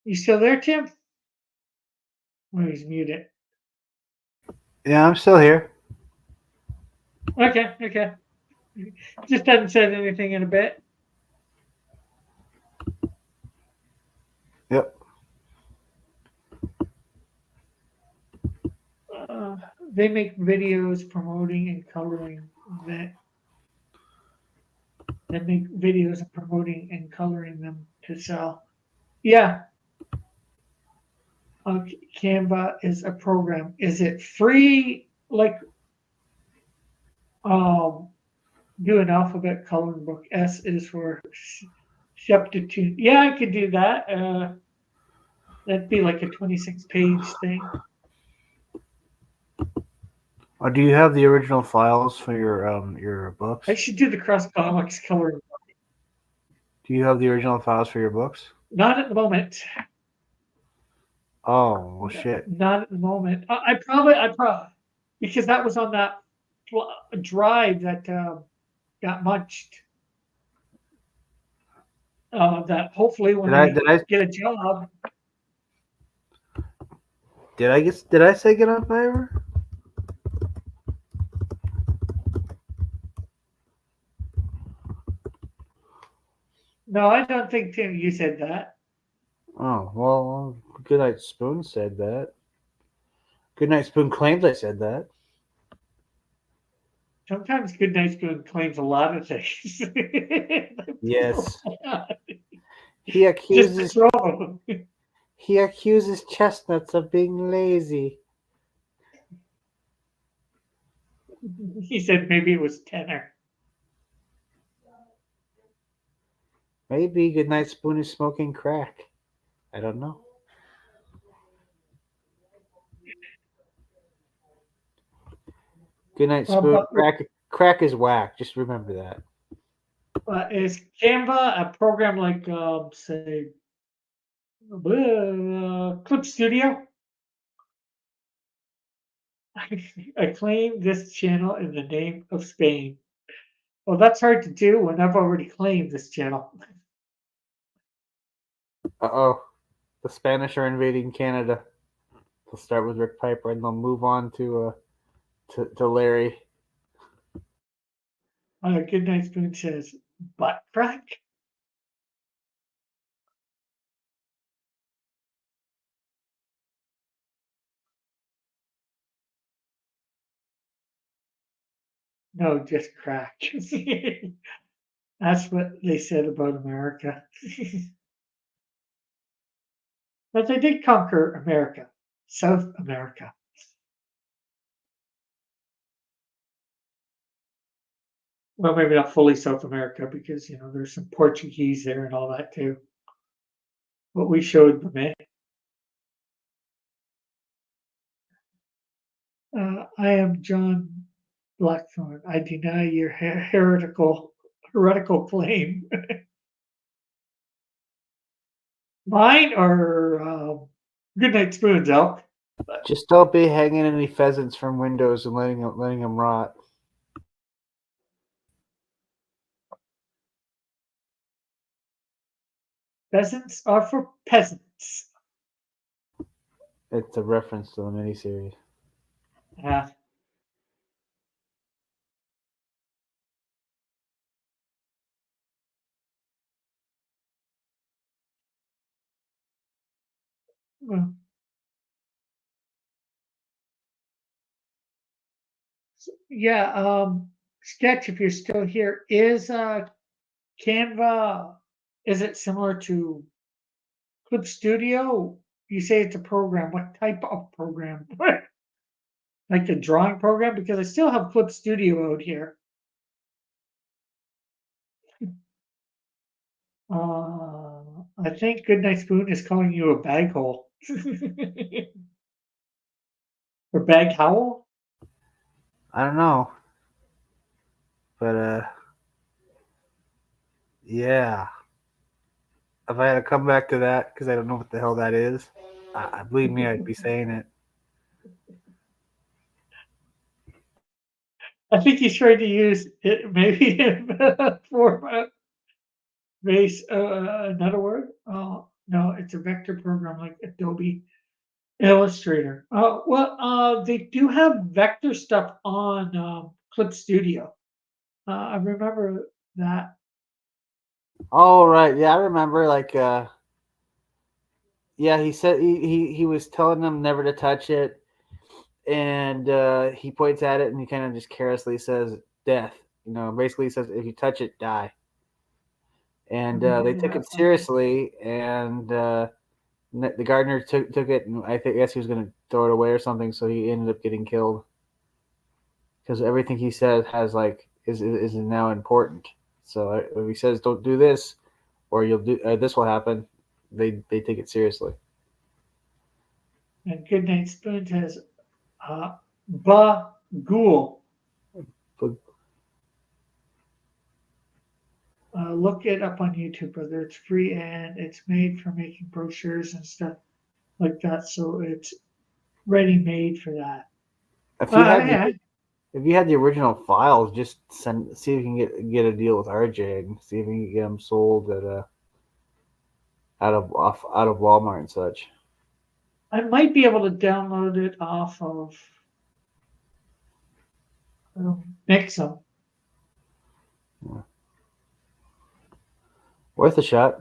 You still there, Tim? Oh, he's muted. Yeah, I'm still here. Okay. Just hadn't said anything in a bit. Yep. They make videos promoting and coloring that. They make videos of promoting and coloring them to sell. Yeah. Canva is a program. Is it free? Like, do an alphabet coloring book. S is for substitute. Yeah, I could do that. That'd be like a 26-page thing. Or do you have the original files for your books? I should do the Cross Comics coloring book. Do you have the original files for your books? Not at the moment. Oh, well, shit. Not at the moment. I probably because that was on that drive that got munched. That hopefully when I get a job. Did I say get on Fiverr? No, I don't think, Tim, you said that. Oh, well, Goodnight Spoon said that. Goodnight Spoon claims I said that. Sometimes Goodnight Spoon claims a lot of things. Yes. He accuses Chestnuts of being lazy. He said maybe it was tenor. Maybe Goodnight Spoon is smoking crack. I don't know. Goodnight Spoon. Crack is whack. Just remember that. Is Canva a program like, say, Clip Studio? I claim this channel in the name of Spain. Well, that's hard to do when I've already claimed this channel. Uh-oh. The Spanish are invading Canada. They'll start with Rick Piper and they'll move on to Larry. Goodnight Spoon says, butt crack? No, just crack. That's what they said about America. But they did conquer America, South America. Well, maybe not fully South America because, there's some Portuguese there and all that too. What we showed them, eh? I am John Blackthorne. I deny your heretical claim. Mine or Goodnight Spoons, Elk. Just don't be hanging any pheasants from windows and letting them rot. Pheasants are for peasants. It's a reference to the miniseries. Yeah. Well, yeah, Sketch, if you're still here, is Canva, is it similar to Clip Studio? You say it's a program. What type of program? Like a drawing program? Because I still have Clip Studio out here. I think Goodnight Spoon is calling you a bag hole. Or bag howl? I don't know. But yeah. If I had to come back to that because I don't know what the hell that is, believe me, I'd be saying it. I think he's trying to use it maybe in for base another word. Oh no, it's a vector program like Adobe Illustrator. They do have vector stuff on Clip Studio. I remember that. Oh right, yeah, I remember. Yeah, he said he was telling them never to touch it, and he points at it and he kind of just carelessly says death. Basically he says if you touch it, die. And they took it seriously, and the gardener took it, and guess he was going to throw it away or something, so he ended up getting killed because everything he said has is now important. So if he says don't do this, or you'll do this will happen, they take it seriously. And Goodnight Spoon says, "Ba Ghoul." Look it up on YouTube, brother. It's free and it's made for making brochures and stuff like that. So it's ready made for that. If you had the original files, just see if you can get a deal with RJ and see if you can get them sold at out of Walmart and such. I might be able to download it off of Mixum. Yeah. Worth a shot.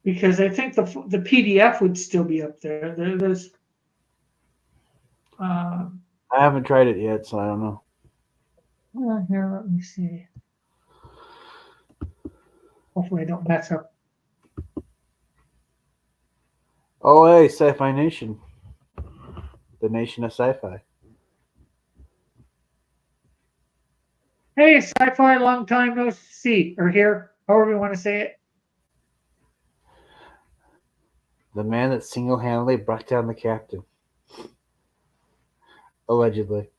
Because I think the PDF would still be up there. There's. I haven't tried it yet, so I don't know. Well, here, let me see. Hopefully, I don't mess up. Oh, hey, Sci-Fi Nation, the nation of sci-fi. Hey, Sci-Fi, long time no see or hear, however you want to say it. The man that single-handedly brought down the captain. Allegedly.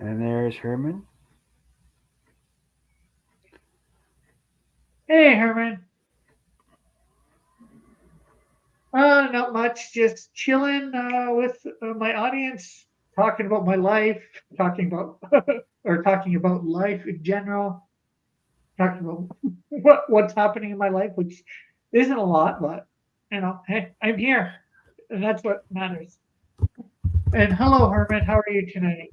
And there's Herman. Hey, Herman. Not much. Just chilling with my audience, talking about my life, talking about talking about life in general, talking about what's happening in my life, which isn't a lot, but hey, I'm here, and that's what matters. And hello, Herman. How are you tonight?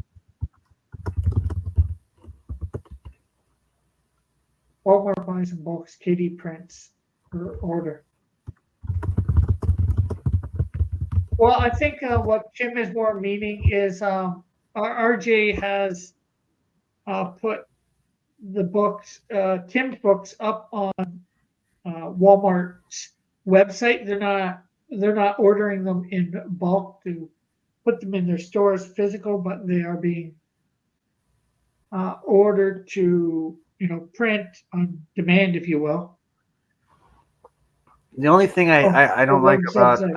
Walmart buys and bulks KD prints per order. Well, I think what Tim is more meaning is RJ has put the books, Tim's books, up on Walmart's website. They're not ordering them in bulk to put them in their stores physical, but they are being ordered to print on demand, if you will. The only thing I don't like about website.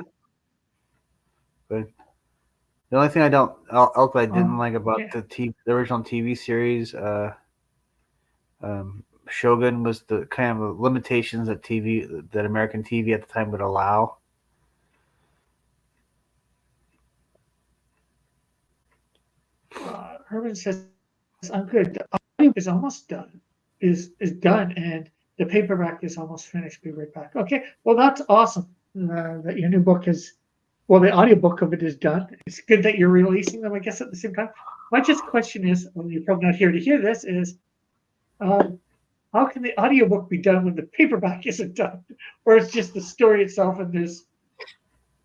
the only thing I didn't like about Yeah. the original TV series, Shogun, was the kind of limitations that American TV at the time would allow. Herman says, "I'm good. The audio is almost done. Is done, and the paperback is almost finished. Be right back." Okay. Well, that's awesome. That your new book is, well, the audiobook of it is done. It's good that you're releasing them, I guess, at the same time. My just question is, well, you're probably not here to hear this, is how can the audiobook be done when the paperback isn't done? Or it's just the story itself and there's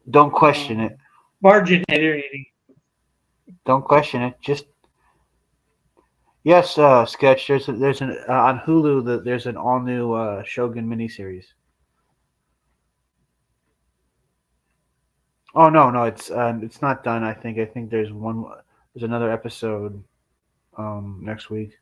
Don't question it. margin editing. Don't question it. Just yes, sketch. There's an on Hulu. There's an all new Shogun miniseries. Oh no, it's not done. I think there's another episode next week.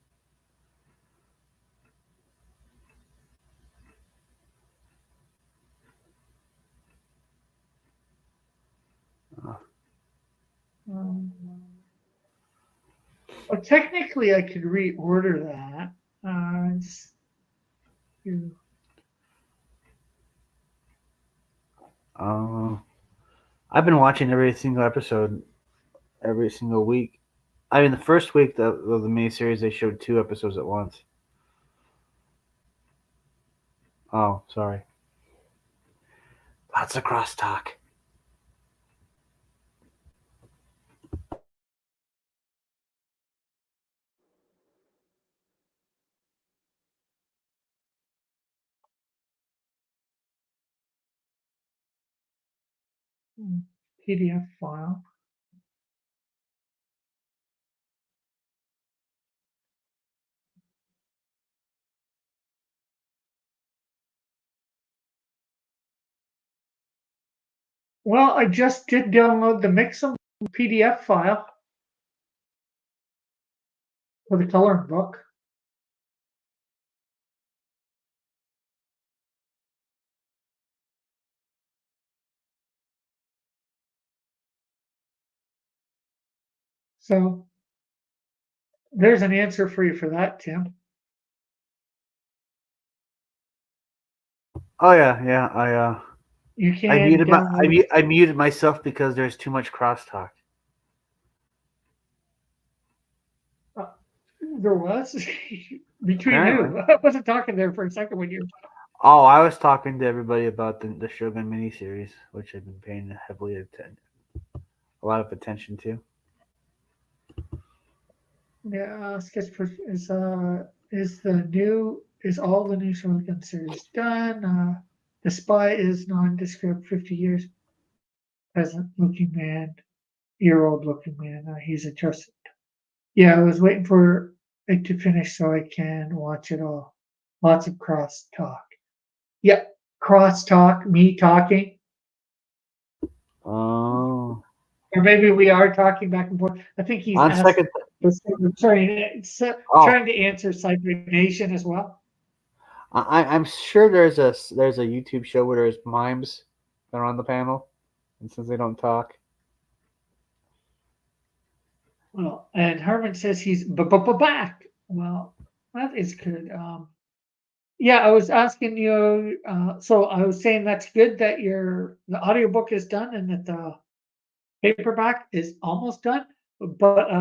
Well, technically, I could reorder that. Just, I've been watching every single episode every single week. I mean, the first week of the miniseries, they showed 2 episodes at once. Oh, sorry. Lots of crosstalk. PDF file. Well, I just did download the Mixum PDF file for the coloring book. So there's an answer for you for that, Tim. Oh yeah. You can I muted myself because there's too much crosstalk. There was between Apparently. who? I wasn't talking there for a second when you. Oh, I was talking to everybody about the Shogun miniseries, which I've been paying a lot of attention to. Yeah, Sketch is all the new Shogun series done. The Spy is nondescript, 50 years present looking man, year-old looking man. He's a trusted. Yeah, I was waiting for it to finish so I can watch it all. Lots of cross talk. Yeah, cross talk, me talking. Oh. Or maybe we are talking back and forth. I think he's trying to answer Cyber Nation as well. I'm sure there's a YouTube show where there's mimes that are on the panel, and since they don't talk, Well, and Herman says he's back. Well, that is good. Yeah, I was asking you, so I was saying that's good that the audiobook is done and that the paperback is almost done. But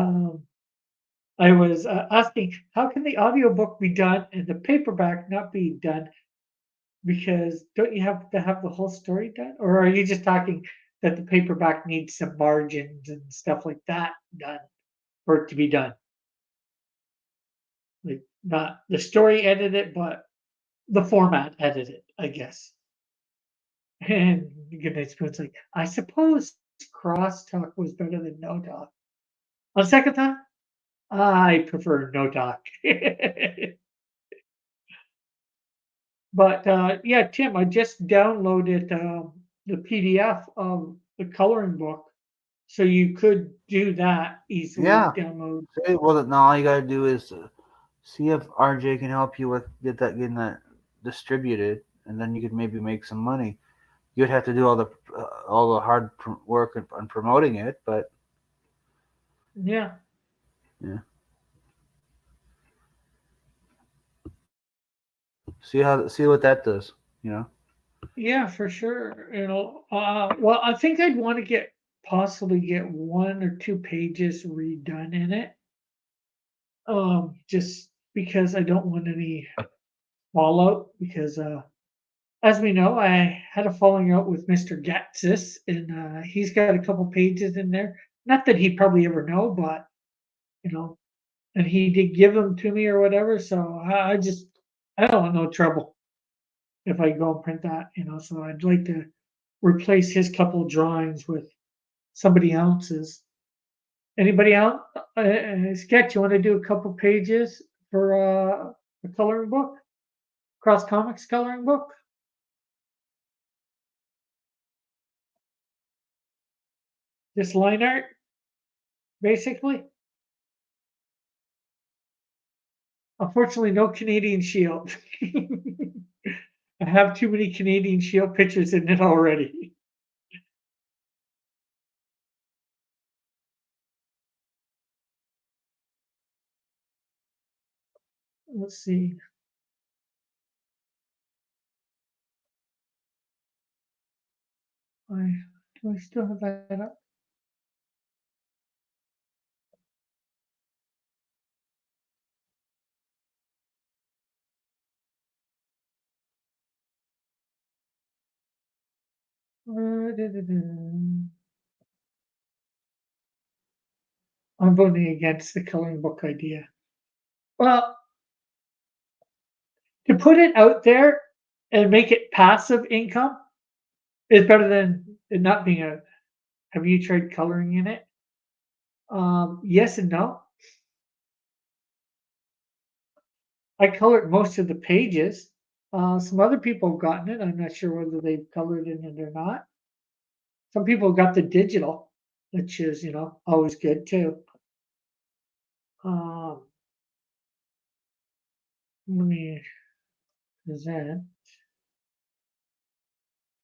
I was asking, how can the audiobook be done and the paperback not be done? Because don't you have to have the whole story done? Or are you just talking that the paperback needs some margins and stuff like that done for it to be done? Like not the story edited, but the format edited, I guess. And Goodnight Spoon's like, I suppose crosstalk was better than no talk. On second thought, I prefer no talk. But yeah, Tim, I just downloaded the PDF of the coloring book, so you could do that easily. Yeah. Download. Well, now all you gotta do is see if RJ can help you with getting that distributed, and then you could maybe make some money. You'd have to do all the hard work on promoting it, but Yeah, yeah, see what that does. You know. yeah, for sure. Well, I think I'd want to possibly get 1 or 2 pages redone in it. Just because I don't want any fallout. Because as we know, I had a falling out with Mr. Gatsis, and he's got a couple pages in there. Not that he'd probably ever know, but you know, and he did give them to me or whatever. So I don't want no trouble if I go and print that. So I'd like to replace his couple drawings with somebody else's. Anybody else? Sketch, you want to do a couple pages for a coloring book? Cross Comics coloring book? Just line art, basically? Unfortunately, no Canadian Shield. I have too many Canadian Shield pictures in it already. Let's see. Do I still have that up? I'm voting against the coloring book idea. Well, to put it out there and make it passive income is better than it not being a. Have you tried coloring in it? Yes and no. I colored most of the pages. Some other people have gotten it. I'm not sure whether they've colored in it or not. Some people got the digital, which is, always good too. Um, Let me present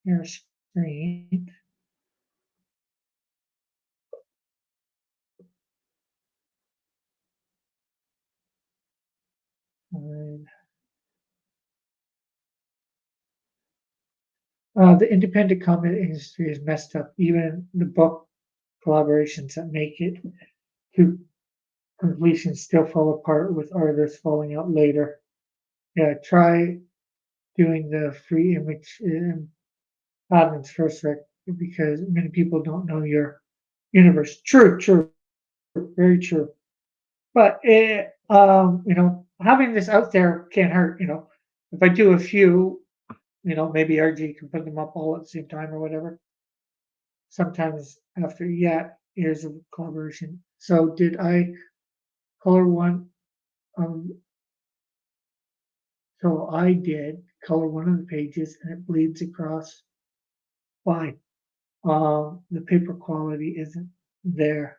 your screen. And, the independent comic industry is messed up. Even the book collaborations that make it to completion still fall apart with artists falling out later. Yeah, try doing the free image patterns first, Rick, because many people don't know your universe. True, true, very true. But having this out there can't hurt. If I do a few, maybe RG can put them up all at the same time or whatever. Sometimes after, yeah, here's a collaboration. So did I color one? So I did color one of the pages and it bleeds across fine. The paper quality isn't there.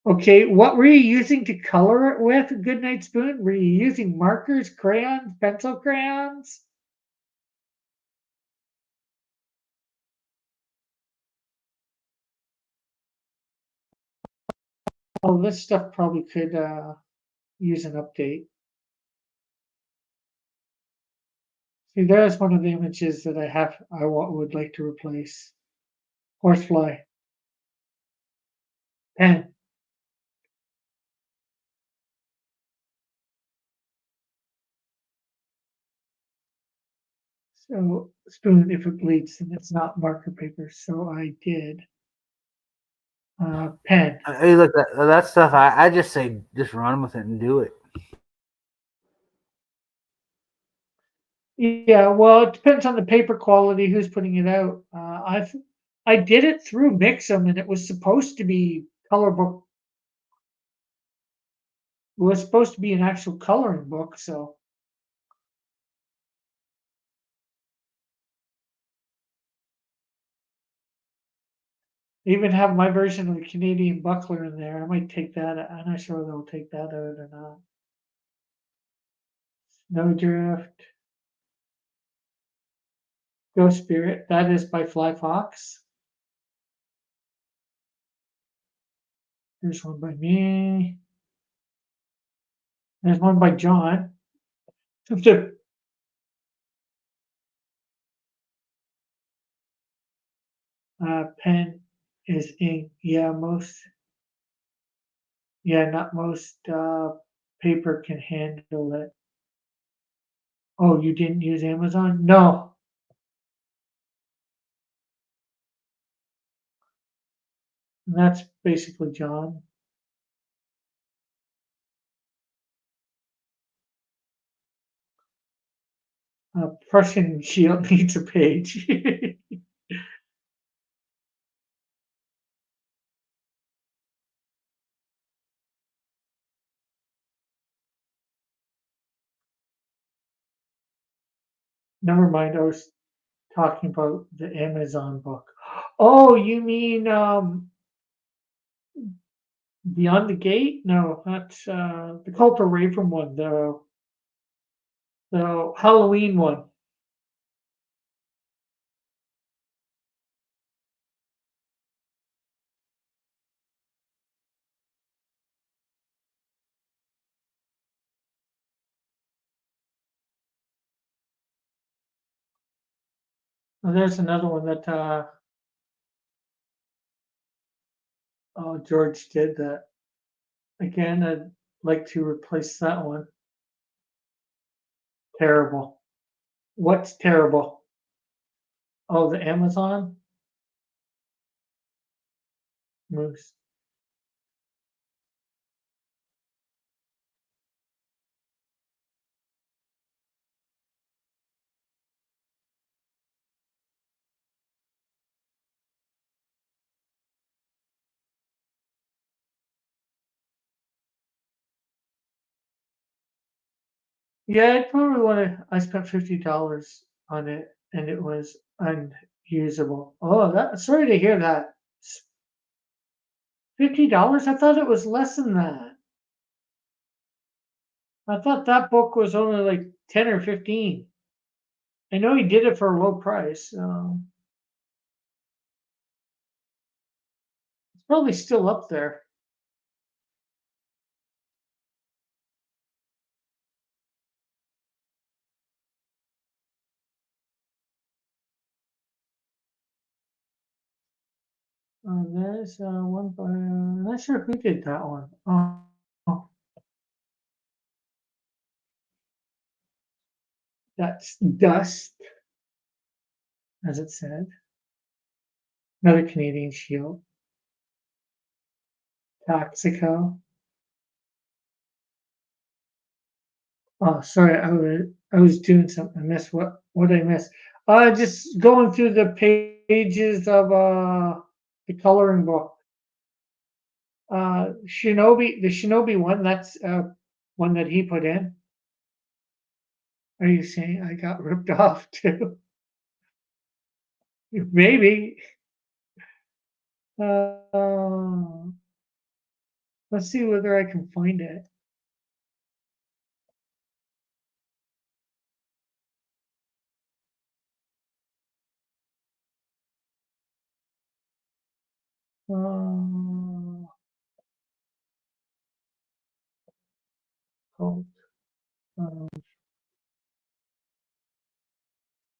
Okay, what were you using to color it with, Goodnight Spoon? Were you using markers, crayons, pencil crayons? Oh, this stuff probably could use an update. See, there's one of the images that would like to replace. Horsefly. Pen. So spoon, if it bleeds, then it's not marker paper. So I did pen. Hey, look, that stuff. I just say just run with it and do it. Yeah, well, it depends on the paper quality, who's putting it out. I did it through Mixam, and it was supposed to be color book. It was supposed to be an actual coloring book, so I even have my version of the Canadian Buckler in there. I might take that. I'm not sure they'll take that out or not. Snowdrift, Ghost Spirit. That is by Fly Fox. There's one by me. There's one by John. Pen is ink. Yeah, not most paper can handle it. Oh, you didn't use Amazon? No. And that's basically John. Prussian Shield needs a page. Never mind, I was talking about the Amazon book. Oh, you mean Beyond the Gate? No, that's the Culper Raven one, the Halloween one. And there's another one that George did that. Again, I'd like to replace that one. Terrible. What's terrible? Oh, the Amazon moose. Yeah, I probably want to. I spent $50 on it, and it was unusable. Oh, that. Sorry to hear that. $50? I thought it was less than that. I thought that book was only like 10 or 15. I know he did it for a low price. It's probably still up there. There's one by. I'm not sure who did that one. Oh, that's Dust, as it said. Another Canadian Shield. Taxico. Oh, sorry, I was doing something. I missed what did I miss? Just going through the pages of the coloring book. Shinobi, the Shinobi one, that's one that he put in. Are you saying I got ripped off too? Maybe. Uh, let's see whether I can find it. Uh, called? Um,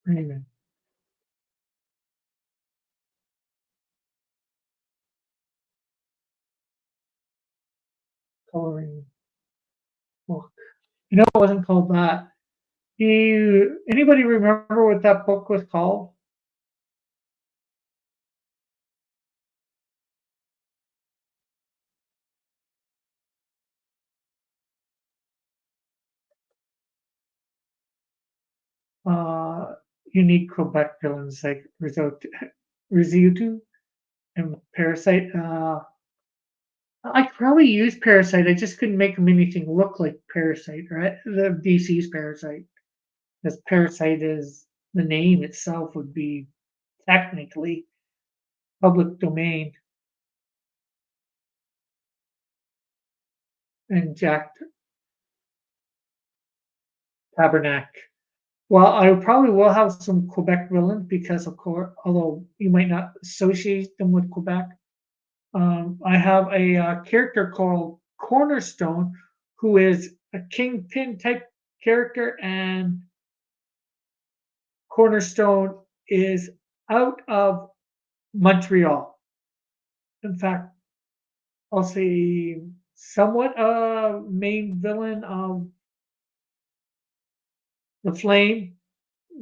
Raymond. Coloring book. It wasn't called that. Anybody remember what that book was called? Uh, Unique Quebec villains like Risotto and Parasite. I could probably use Parasite. I just couldn't make them anything look like Parasite, right? The DC's Parasite. Because Parasite is the name itself would be technically public domain. And Jack Tabernac. Well, I probably will have some Quebec villains because, of course, although you might not associate them with Quebec, I have a character called Cornerstone, who is a kingpin type character, and Cornerstone is out of Montreal. In fact, I'll say somewhat a main villain of the Flame,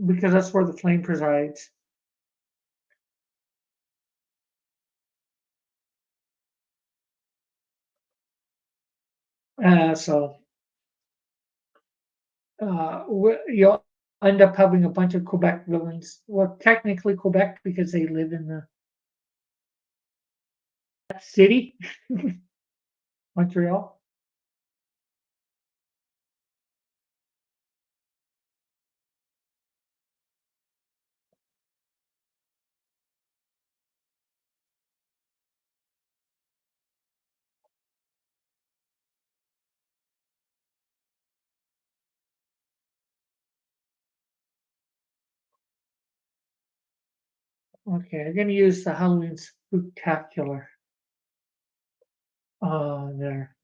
because that's where the Flame presides. So you'll end up having a bunch of Quebec villains. Well, technically Quebec because they live in the city, Montreal. Okay, I'm gonna use the Halloween Spooktacular. There.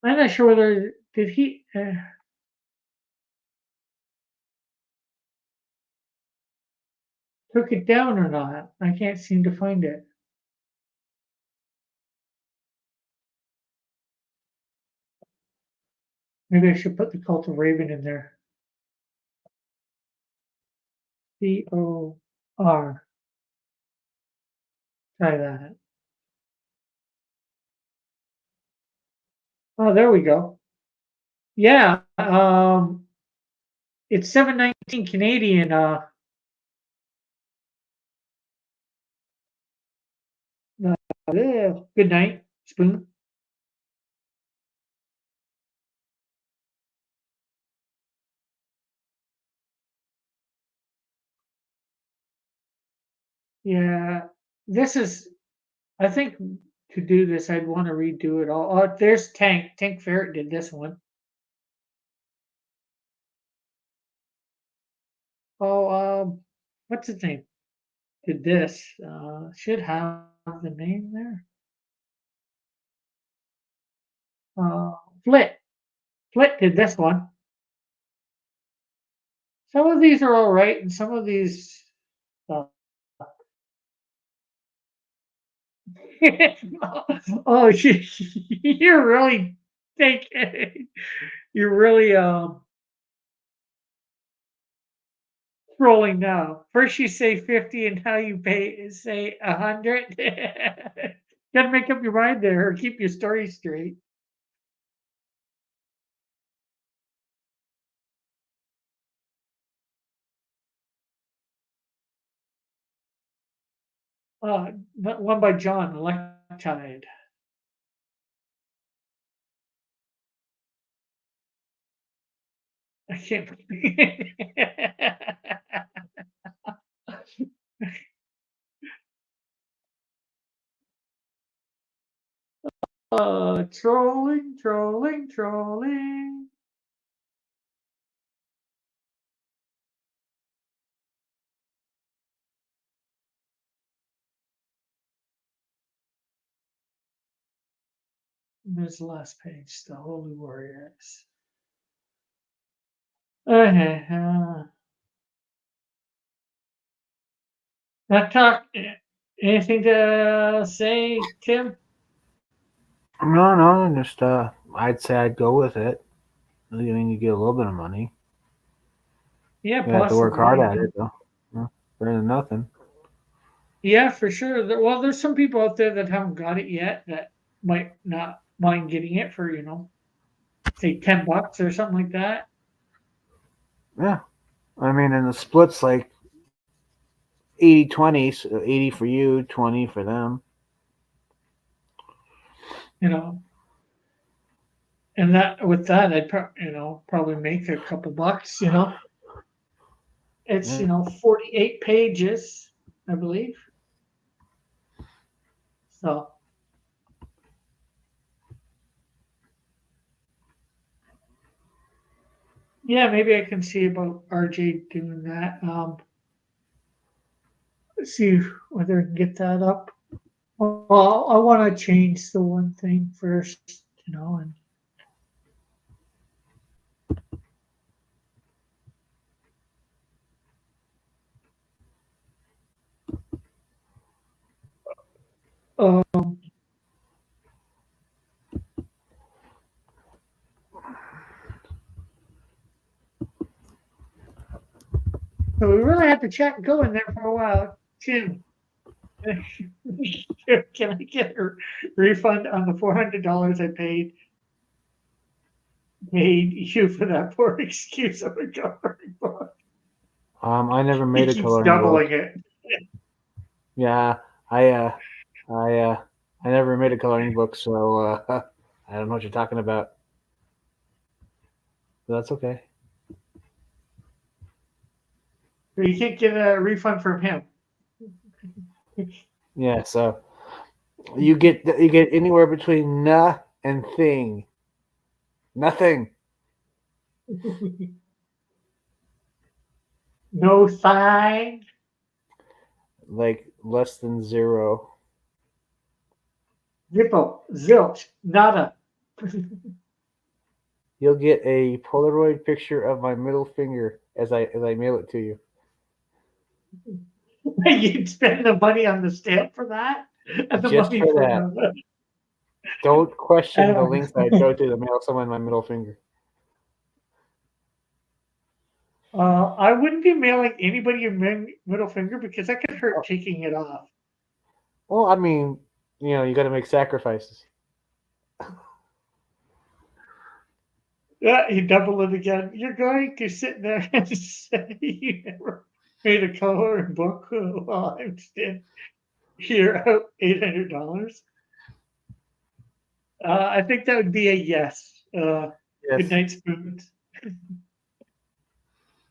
I'm not sure whether did he took it down or not. I can't seem to find it. Maybe I should put the Cult of Raven in there. COR. Try that. Oh, there we go. Yeah, it's 719 Canadian. Good night, Spoon. Yeah, this is. I think to do this, I'd want to redo it all. Oh, there's Tank. Tank Ferret did this one. Oh, what's his name? Did this? Should have the name there. Uh, Flit. Flit did this one. Some of these are all right, and some of these. Uh, oh, you're really thinking. You're really scrolling now. First you say 50, and now you say 100. Gotta make up your mind there, or keep your story straight. One by John Electide. I can't. Trolling, trolling, trolling. There's the last page, the Holy Warriors. Okay, that talk. Anything to say, Tim? No, just I'd say I'd go with it. I mean, you get a little bit of money. Yeah, You have to work possibly. hard at it though. Better than nothing. Yeah, for sure. Well, there's some people out there that haven't got it yet that might not mind getting it for, say $10 or something like that. Yeah. I mean, and the split's like 80-20, so 80 for you, 20 for them. You know, and that with that, I'd probably make a couple bucks. It's Yeah. 48 pages, I believe. So yeah, maybe I can see about RJ doing that. See whether I can get that up. Well, I want to change the one thing first, and um, so we really had to chat going there for a while. Tim, can I get a refund on the $400 I paid you for that poor excuse of a coloring book? I never He made a keeps coloring book. doubling it. Yeah, I never made a coloring book, so I don't know what you're talking about. But that's okay. You can't get a refund from him. Yeah, so you get anywhere between nah and thing. Nothing. No sign. Like less than 0. Zippo. Zilch. Nada. You'll get a Polaroid picture of my middle finger as I mail it to you. You'd spend the money on the stamp for that? And the Just money for for that. Don't question the links I go to mail someone my middle finger. I wouldn't be mailing anybody your middle finger because that could hurt taking it off. Well, I mean, you got to make sacrifices. Yeah, you double it again. You're going to sit there and say you never made a coloring book while I'm standing here out $800. I think that would be a yes. Yes. Good night, spoons.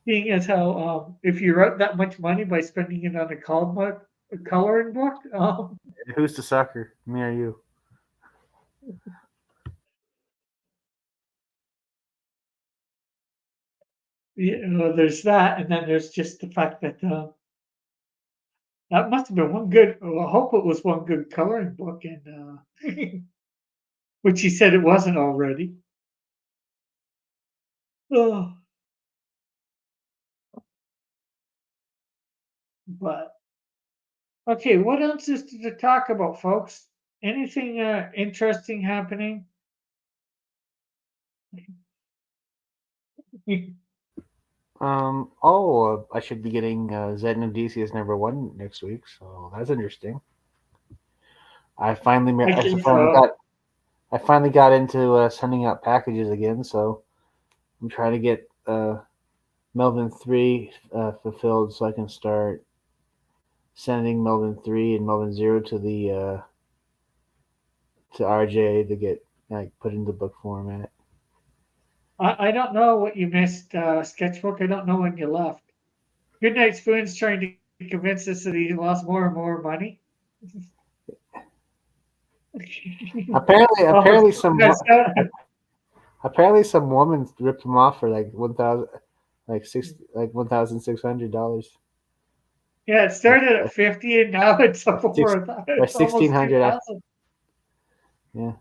Seeing as how if you wrote that much money by spending it on a coloring book, Who's the sucker? Me or you? there's that, and then there's just the fact that that must have been one good. Well, I hope it was one good coloring book, and which he said it wasn't already. Oh, but okay, what else is to talk about, folks? Anything interesting happening? I should be getting Zed and Odysseus #1 next week, so that's interesting. I finally got into sending out packages again, so I'm trying to get Melvin 3 fulfilled so I can start sending Melvin 3 and Melvin 0 to the to RJ to get put into book format. I don't know what you missed, Sketchbook. I don't know when you left. Goodnight Spoon's trying to convince us that he lost more and more money. Apparently That's apparently some woman ripped him off for like $1,600. yeah, it started at 50 and now it's up Six, over or it's almost 1,600. 2,000. Yeah.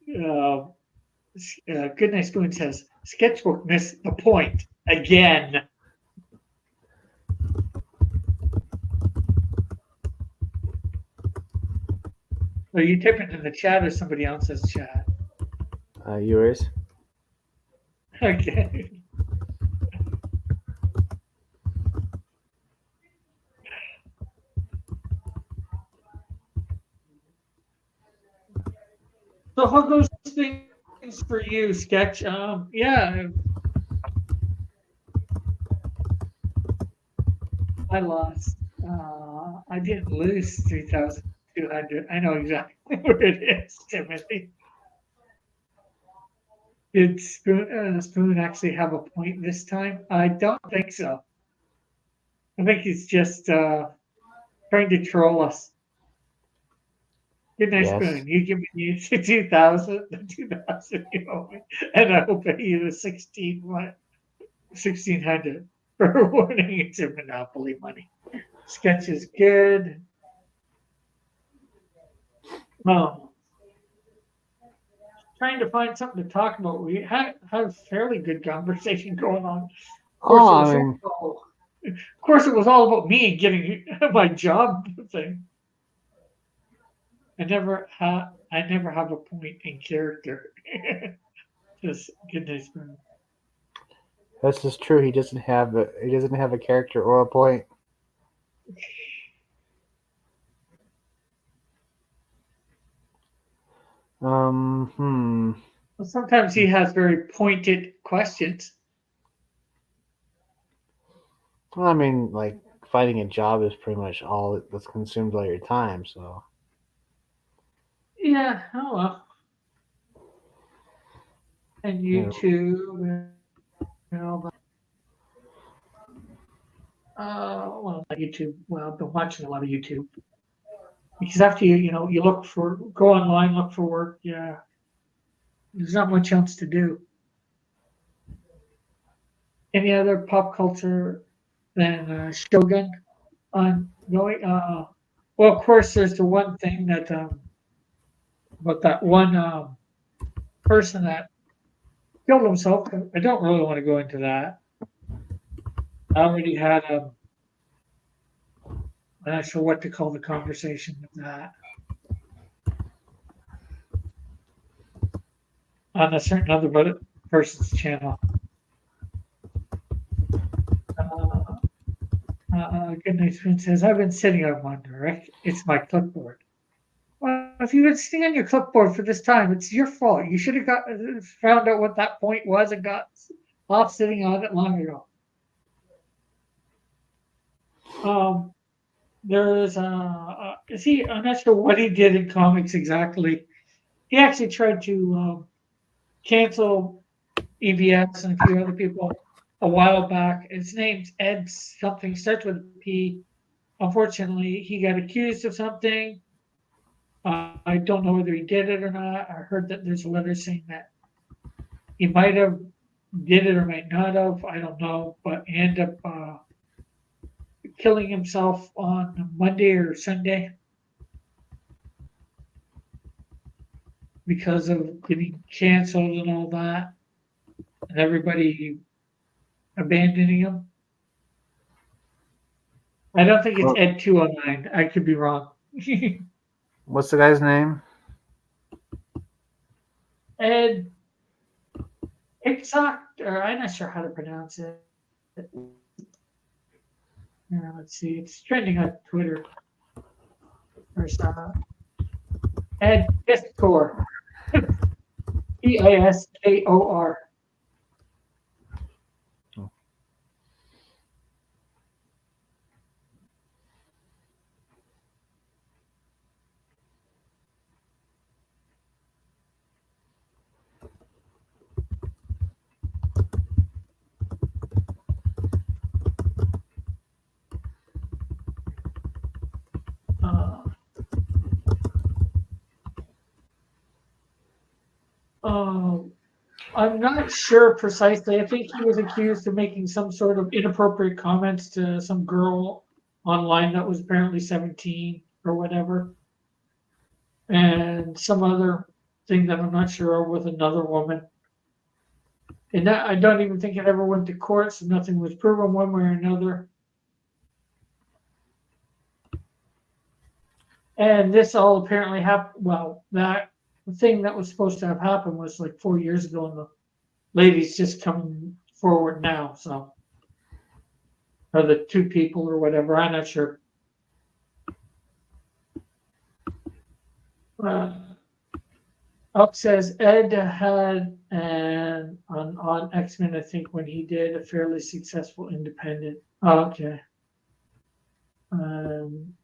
Yeah. Goodnight Spoon says Sketchbook missed the point again. Are you typing in the chat or somebody else's chat? Yours. Okay. So how goes things for you, Sketch? Yeah, I lost. I didn't lose 3,200. I know exactly where it is, Timothy. Did Spoon actually have a point this time? I don't think so. I think he's just trying to troll us. Good night, Yes. Spoon. You give me the 2,000, you owe me, and I will pay you the 1,600 for winning into Monopoly money. Sketch is good. Trying to find something to talk about. We had a fairly good conversation going on. Of course, it was all about me getting my job thing. I never have a point in character. Just goodness me. This is true. He doesn't have a character or a point. Well, sometimes he has very pointed questions. Well, I mean, like finding a job is pretty much all that's consumed all your time. So yeah, oh well. And YouTube, well, not YouTube. Well, I've been watching a lot of YouTube because after you go online, look for work. Yeah, there's not much else to do. Any other pop culture than Shogun ongoing? Well, of course, there's the one thing that about that one person that killed himself. I don't really want to go into that. I already had I'm not sure what to call the conversation with that. On a certain other person's channel. Goodnight Spoon says, I've been sitting on one, Rick. It's my clipboard. Well, if you've been sitting on your clipboard for this time, it's your fault. You should have found out what that point was and got off sitting on it long ago. There's I'm not sure what he did in comics exactly. He actually tried to cancel EBS and a few other people a while back. His name's Ed something, starts with a P. Unfortunately, he got accused of something. I don't know whether he did it or not. I heard that there's a letter saying that he might have did it or might not have. I don't know, but he ended up killing himself on Monday or Sunday because of getting canceled and all that, and everybody abandoning him. I don't think it's Ed 209. I could be wrong. What's the guy's name? Ed Ixoc, or I'm not sure how to pronounce it. Let's see. It's trending on Twitter. There's Ed Piskor. Piskor. I'm not sure precisely. I think he was accused of making some sort of inappropriate comments to some girl online that was apparently 17 or whatever, and some other thing that I'm not sure of with another woman. And that, I don't even think it ever went to court, so nothing was proven one way or another. And this all apparently happened. Well, that thing that was supposed to have happened was like 4 years ago, and the lady's just coming forward now. So, or the two people or whatever, I'm not sure. Up says Ed had on X-Men, I think, when he did a fairly successful independent. Oh, okay. And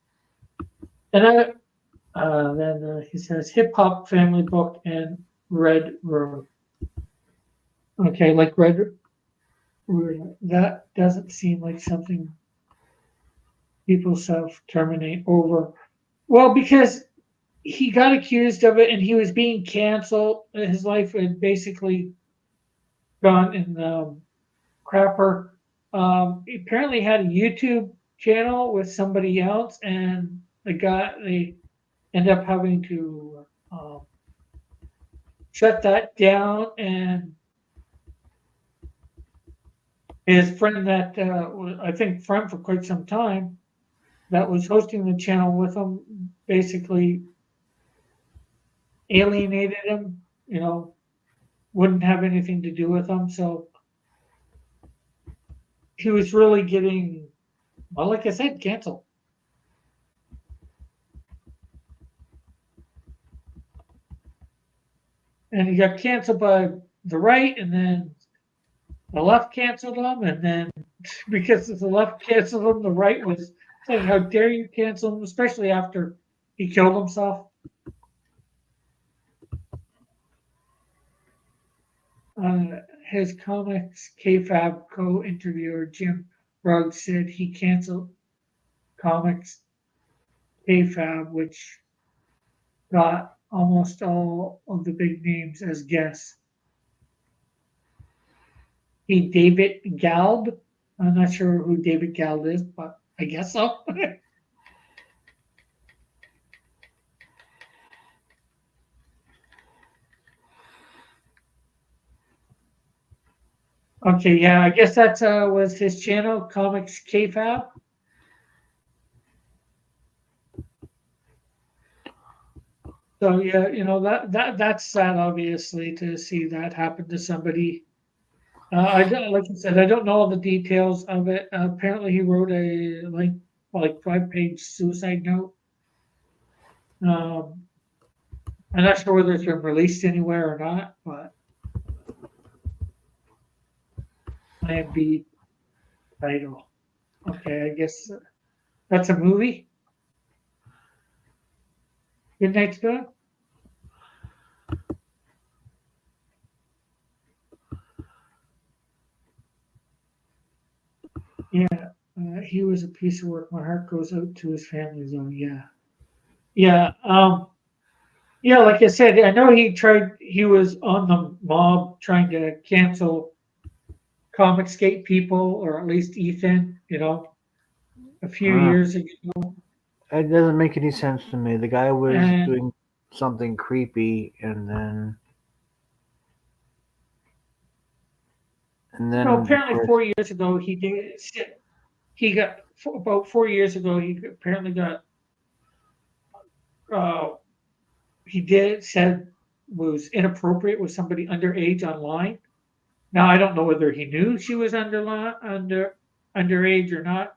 then he says Hip Hop Family Book and Red Room. Okay, like Red Room. That doesn't seem like something people self-terminate over. Well, because he got accused of it and he was being canceled. His life had basically gone in the crapper. He apparently had a YouTube channel with somebody else, and they end up having to shut that down. And his friend that was, I think, friend for quite some time, that was hosting the channel with him, basically alienated him. Wouldn't have anything to do with him. So he was really getting, well, like I said, canceled. And he got canceled by the right, and then the left canceled him, and then because the left canceled him, the right was saying, "How dare you cancel him?" Especially after he killed himself. His comics KFAB co-interviewer Jim Ruggs said he canceled comics KFAB, which got almost all of the big names as guests. David Galb. I'm not sure who David Galb is, but I guess so. Okay, yeah, I guess that was his channel, Comics KFAB. So yeah, that's sad, obviously, to see that happen to somebody. I don't, like I said, I don't know all the details of it. Apparently, he wrote a like 5-page suicide note. I'm not sure whether it's been released anywhere or not, but IMDb title. Okay, I guess that's a movie. Good night, Scott. Yeah, he was a piece of work. My heart goes out to his family. Though, yeah, yeah, yeah. Like I said, I know he tried. He was on the mob trying to cancel Comicsgate people, or at least Ethan. A few years ago. It doesn't make any sense to me. The guy was doing something creepy, and then well, apparently 4 years ago he did. He got about 4 years ago. He apparently got. He said was inappropriate with somebody underage online. Now I don't know whether he knew she was underage or not.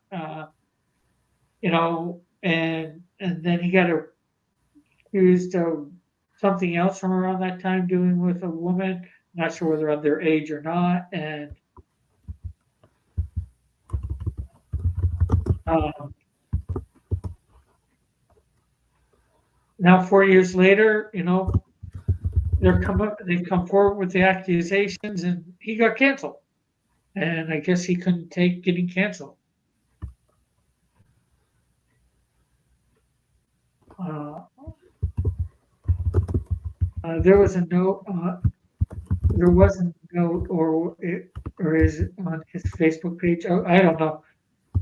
And then he got accused of something else from around that time, doing with a woman. Not sure whether underage or not, and now 4 years later, they've come forward with the accusations, and he got canceled. And I guess he couldn't take getting canceled. There was a note. there was a note, or is it on his Facebook page? Oh, I don't know.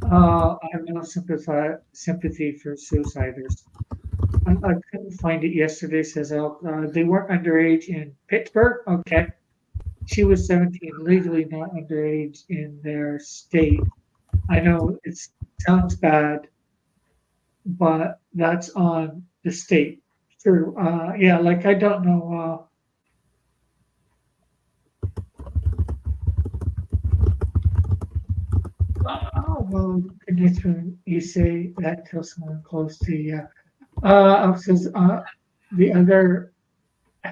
I have no sympathy for suiciders. I couldn't find it yesterday. Says they weren't underage in Pittsburgh. Okay, she was 17, legally not underage in their state. I know it sounds bad, but that's on the state. True. Yeah, like I don't know. Oh, well, goodness, when you say that to someone close to you. Says the other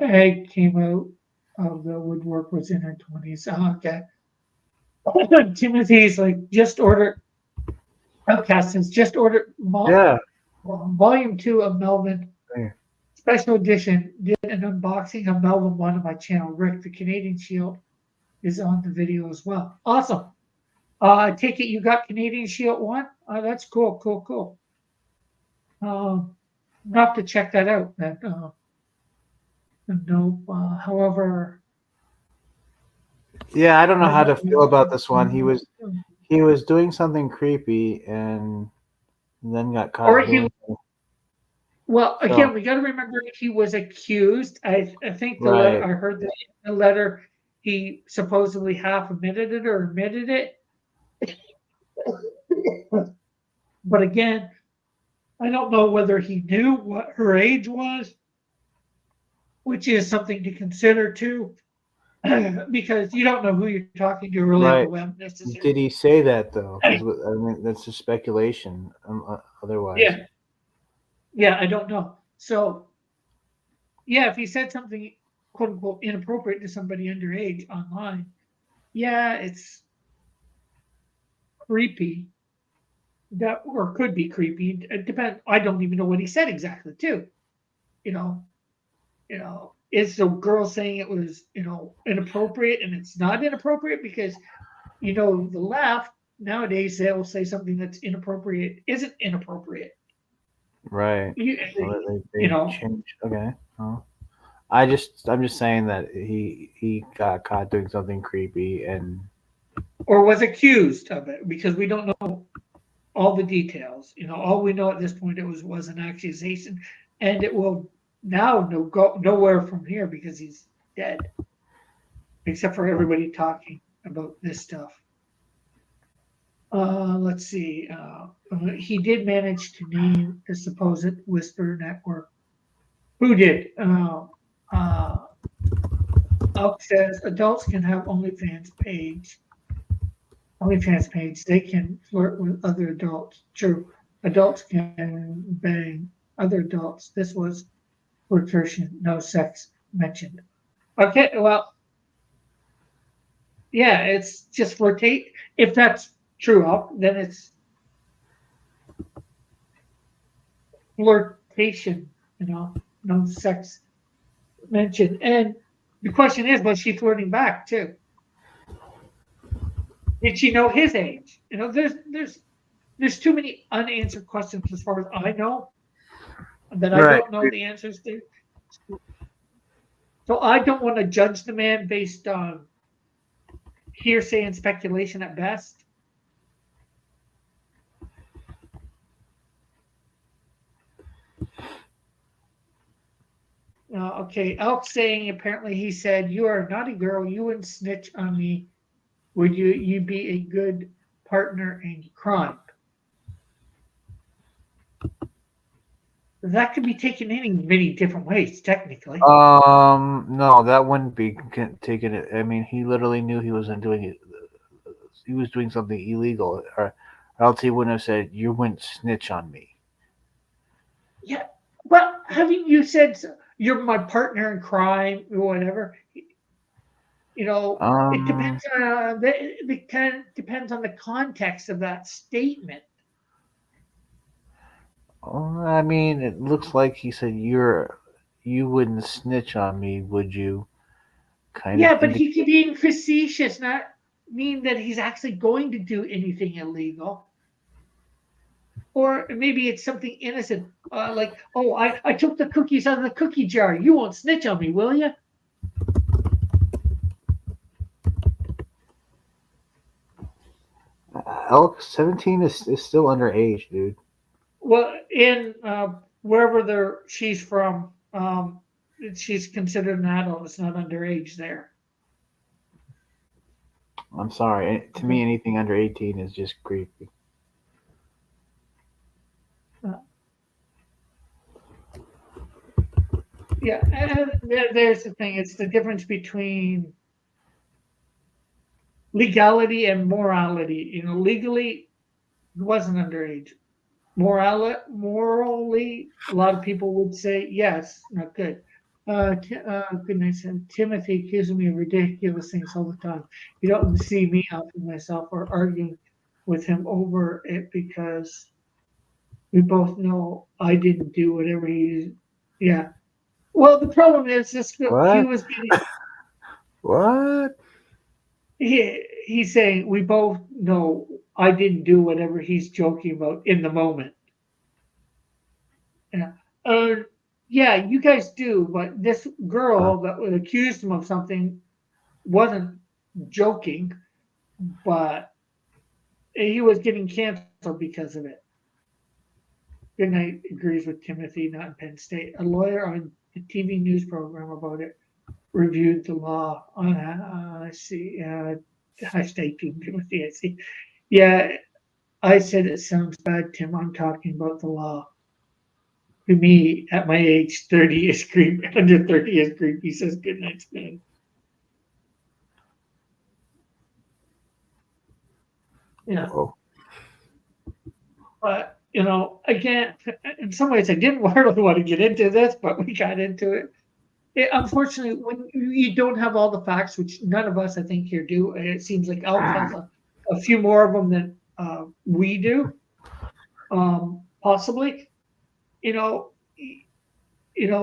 egg came out of the woodwork was in her 20s. Okay. Timothy's like, just order, Outcast says, just order Yeah. volume 2 of Melvin. Yeah. Special edition. Did an unboxing of Melvin 1 on my channel. Rick, the Canadian Shield, is on the video as well. Awesome. I take it you got Canadian Shield 1? That's cool, cool. I'll have to check that out. However. Yeah, I don't know how to feel about this one. He was doing something creepy and then got caught. Well, again, we got to remember he was accused. I think I heard that in the letter he supposedly half admitted it or admitted it. But again, I don't know whether he knew what her age was, which is something to consider too, because you don't know who you're talking to really on the web necessarily. Did he say that though? I mean, that's just speculation. Otherwise, yeah, I don't know. So, yeah, if he said something quote unquote inappropriate to somebody underage online, yeah, it's creepy. That or could be creepy. It depends. I don't even know what he said exactly, too. You know, is the girl saying it was, inappropriate, and it's not inappropriate because, the left nowadays they will say something that's inappropriate isn't inappropriate. Right. They change. Okay. Oh. I'm just saying that he got caught doing something creepy or was accused of it because we don't know all the details. All we know at this point it was an accusation, and it will now go nowhere from here because he's dead, except for everybody talking about this stuff. Let's see. He did manage to name the supposed Whisper Network. Who did? Elk says adults can have OnlyFans page. They can flirt with other adults. True. Adults can bang other adults. This was flirtation, no sex mentioned. Okay, well, yeah, it's just flirtate. If that's true, then it's flirtation, no sex mentioned. And the question is, was she flirting back too? Did she know his age? There's too many unanswered questions as far as I know that I don't know the answers to. So I don't want to judge the man based on hearsay and speculation at best. Okay, Elk saying apparently he said, "You are a naughty girl. You wouldn't snitch on me. Would you be a good partner in crime?" That could be taken in many different ways, technically. No, that wouldn't be taken. I mean, he literally knew he wasn't doing it. He was doing something illegal, or else he wouldn't have said, "You wouldn't snitch on me." Yeah, but haven't you said you're my partner in crime or whatever? It depends. It kind of depends on the context of that statement. I mean, it looks like he said, "You wouldn't snitch on me, would you?" But he could be facetious, not mean that he's actually going to do anything illegal. Or maybe it's something innocent, like, "Oh, I took the cookies out of the cookie jar. You won't snitch on me, will you?" Elk 17 is still underage, dude. Well, in wherever she's from, she's considered an adult. It's not underage there. I'm sorry. To me, anything under 18 is just creepy. Yeah, and there's the thing. It's the difference between legality and morality. You know, legally, it wasn't underage. Morally, a lot of people would say yes, not good. Goodness, and Timothy accuses me of ridiculous things all the time. You don't see me helping myself or arguing with him over it because we both know I didn't do whatever he. Yeah. Well, the problem is this. He What? was getting. What? He's saying we both know I didn't do whatever he's joking about in the moment. Yeah. Yeah, you guys do, but this girl that accused him of something wasn't joking, but he was getting canceled because of it. Goodnight agrees with Timothy, not in Penn State. A lawyer on the TV news program about it reviewed the law on, I see, hashtag Team Timothy, I see. Yeah, I said it sounds bad, Tim. I'm talking about the law. To me, at my age, 30 is creepy. Under 30 is creepy. Says goodnight, man. Yeah. Oh. But you know, again, in some ways, I didn't really want to get into this, but we got into it. Unfortunately, when you don't have all the facts, which none of us, I think, here do, it seems like Elk has a few more of them than we do, possibly. You know,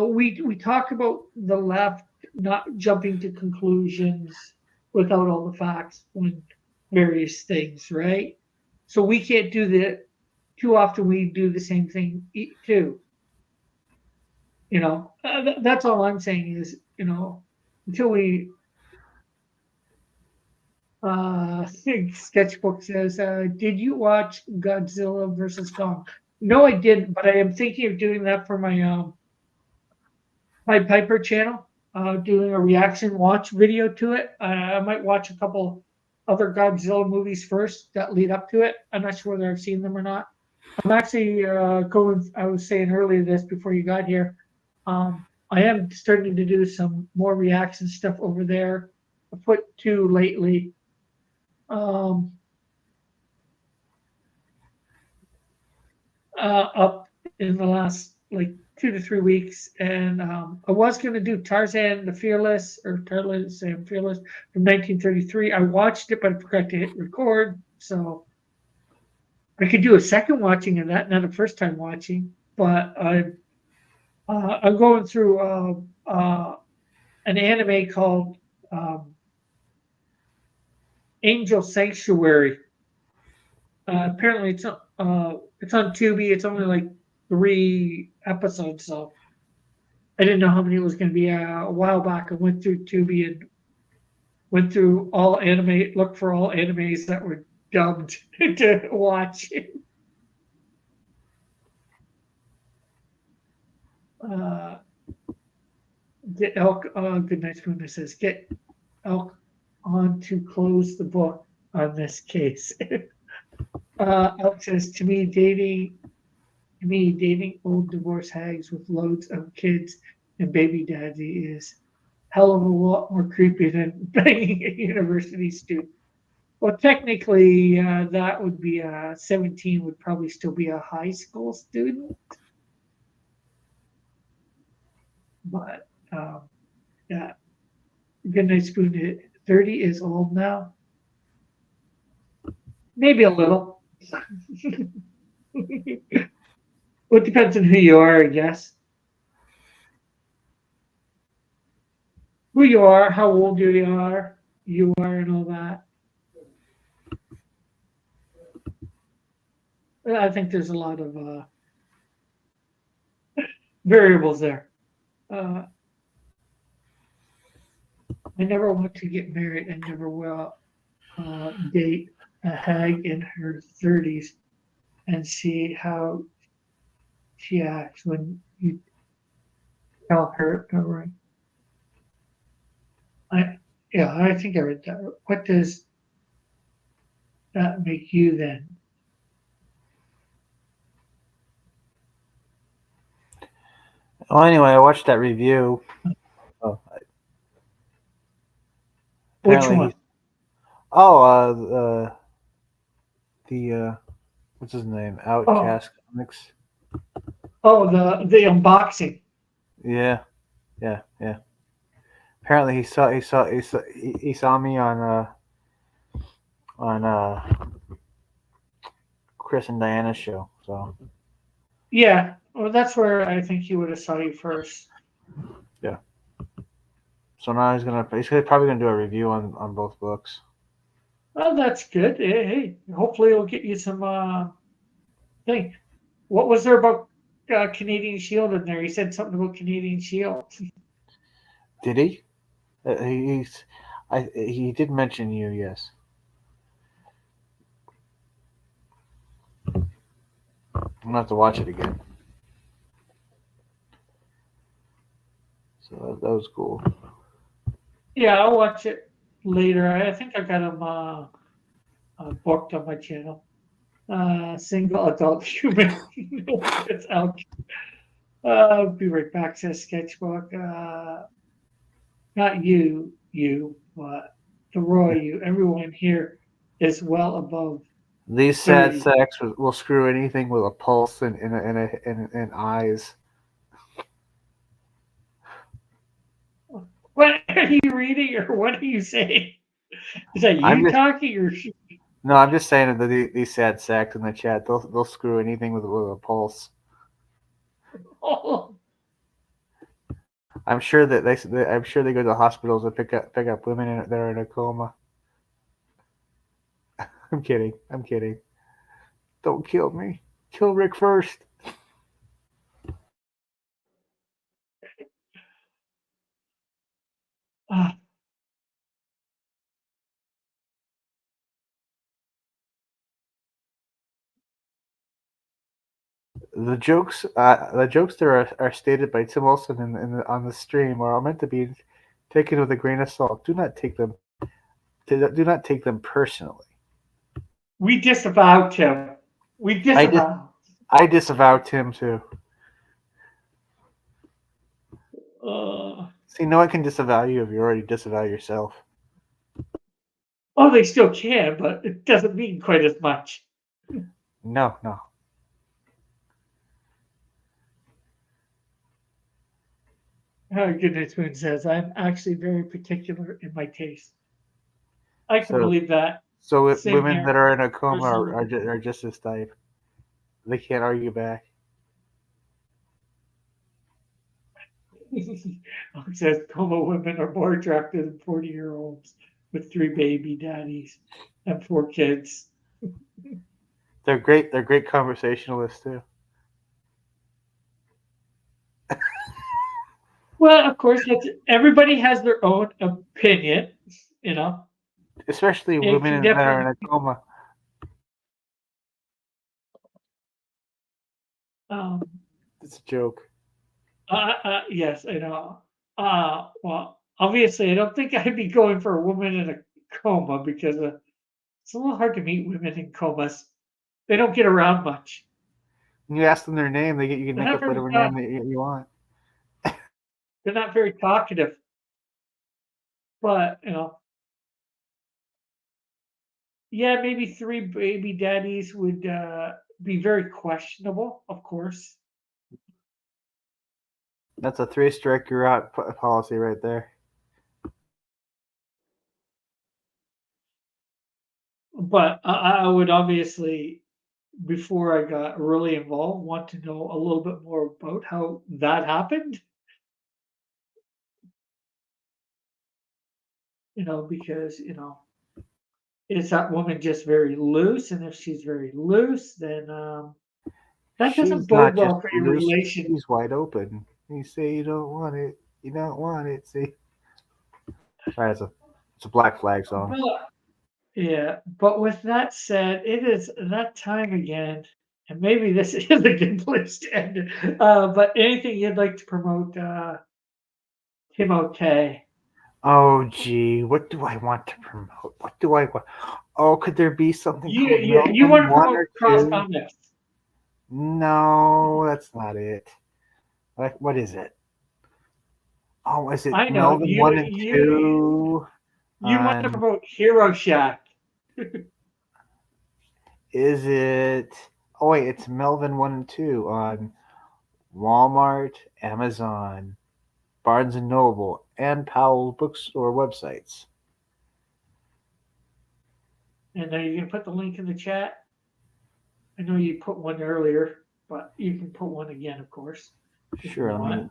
we talk about the left not jumping to conclusions without all the facts on various things, right? So we can't do that too often. We do the same thing too. You know, that's all I'm saying is, you know, until we. Sketchbook says, "Did you watch Godzilla versus Kong?" No, I didn't, but I am thinking of doing that for my Piper channel, doing a reaction watch video to it. I might watch a couple other Godzilla movies first that lead up to it. I'm not sure whether I've seen them or not. I'm actually going. I was saying earlier this before you got here. I am starting to do some more reaction stuff over there. I put two lately. Up in the last like 2 to 3 weeks, and I was going to do Tarzan the Fearless or Tarzan Fearless from 1933. I watched it, but I forgot to hit record, so I could do a second watching of that, not a first time watching. But I'm going through an anime called Angel Sanctuary. Apparently, it's on Tubi. It's only like 3 episodes, so I didn't know how many it was going to be. A while back, I went through Tubi and went through all anime, looked for all animes that were dubbed to watch. Get Elk on. Good night, Spoon. Says get Elk on to close the book on this case. Elk says to me, dating old divorce hags with loads of kids and baby daddy is hell of a lot more creepy than banging a university student. Well, technically, that would be 17 would probably still be a high school student. But yeah, good night, Spoon. 30 is old now. Maybe a little. Well, it depends on who you are, I guess. Who you are, how old you are, and all that. I think there's a lot of variables there. I never want to get married. I never will date a hag in her 30s and see how she acts when you tell her the right. I think I read that. What does that make you then? Well, anyway, I watched that review. Oh, Which apparently one? he's. Oh, what's his name? Oh, Outcast Comics. the unboxing. Yeah, yeah. Apparently he saw me on Chris and Diana's show. So Yeah, well, that's where I think he would have saw you first. yeah. So now he's probably gonna do a review on both books. Well, that's good. Hey, hopefully it'll get you some thing. What was there about Canadian Shield in there? He said something about Canadian Shield. Did he? He did mention you. Yes. I'm gonna have to watch it again. So that was cool. Yeah, I'll watch it later. I think I got him booked on my channel. Single adult human. It's out. Be right back to the sketchbook. Not you, but the Roy, you. Everyone here is well above These sad 30. sacks will screw anything with a pulse and eyes. What are you reading or what are you saying? Is that I'm you just talking or no, I'm just saying that these sad sacks in the chat they'll screw anything with a pulse. oh, I'm sure that I'm sure they go to hospitals and pick up women that are in a coma. I'm kidding. I'm kidding. Don't kill me. Kill Rick first. uh, The jokes there are stated by Tim Wilson on the stream are meant to be taken with a grain of salt. Do not take them personally. we disavowed him. We I dis disavowed. I disavow Tim too. Uh, See, no one can disavow you if you already disavow yourself. oh, they still can, but it doesn't mean quite as much. No, no. Goodness Moon says, I'm actually very particular in my taste. I can So believe that. Same women here. that are in a coma Personally. are just this type. They can't argue back. It says coma women are more attractive than 40-year-olds with 3 baby daddies and 4 kids. They're great. They're great conversationalists too. Well, of course, everybody has their own opinion, you know. Especially It can women that are in definitely. a coma. Um, It's a joke. yes, I know. Well, obviously, I don't think I'd be going for a woman in a coma because it's a little hard to meet women in comas. They don't get around much. When you ask them their name, you can They're make not up very whatever name you want. they're not very talkative. But yeah, maybe 3 baby daddies would be very questionable, of course. That's a 3 strike you're out policy right there. But I would obviously, before I got really involved, want to know a little bit more about how that happened. Because is that woman just very loose? And if she's very loose, then that doesn't She's bode not just well for your loose. relation. She's wide open. You say you don't want it. You don't want it. See. All right, it's a Black Flag song. But Yeah, but with that said, it is that time again, and maybe this is a good place to end it. But anything you'd like to promote, Timotei? Oh, gee, what do I want to promote? What do I want? Oh, could there be something called You Melvin want to One promote or Cross Two? Comics? No, that's not it. Like, what is it? Oh, is it I know Melvin One and Two? you want to On promote Hero Shack. is it? Oh wait, it's Melvin One and Two on Walmart, Amazon, Barnes and Noble, and Powell bookstore websites. And are you gonna put the link in the chat? I know you put one earlier, but you can put one again, of course, if you Sure, want. let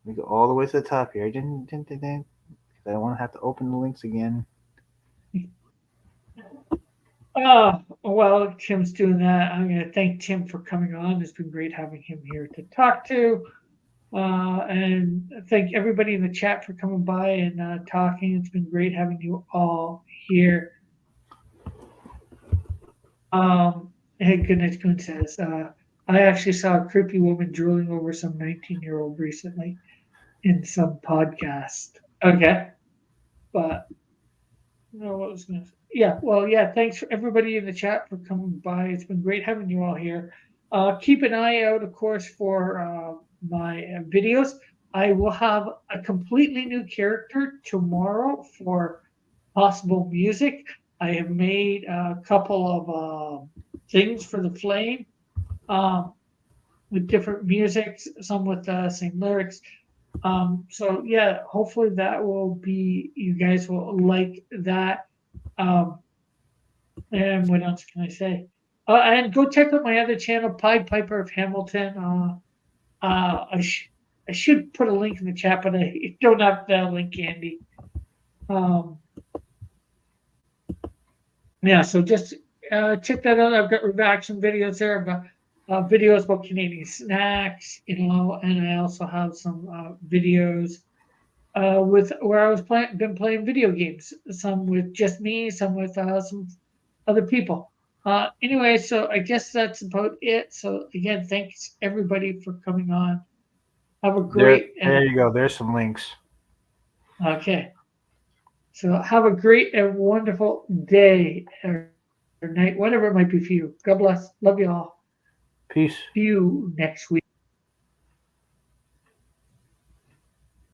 me go all the way to the top here. I don't want to have to open the links again. Well, Tim's doing that. I'm going to thank Tim for coming on. It's been great having him here to talk to. And thank everybody in the chat for coming by and talking. It's been great having you all here. Hey, Goodness Goon says, I actually saw a creepy woman drooling over some 19-year-old recently in some podcast. Okay. But no, what was going to say? Yeah, well, yeah, thanks for everybody in the chat for coming by. It's been great having you all here. Keep an eye out, of course, for my videos. I will have a completely new character tomorrow for possible music. I have made a couple of things for the Flame with different music, some with the same lyrics. So yeah, hopefully that will be, you guys will like that. And what else can I say? And go check out my other channel, Pied Piper of Hamilton. I should put a link in the chat, but I don't have that link handy. Yeah, so just check that out. I've got reaction videos there about videos about Canadian snacks, and I also have some videos with where I was been playing video games. Some with just me, some with some other people. Anyway, so I guess that's about it. So again, thanks everybody for coming on. Have a great There you go. There's some links. Okay. So have a great and wonderful day or night, whatever it might be for you. God bless. Love you all. Peace. See you next week.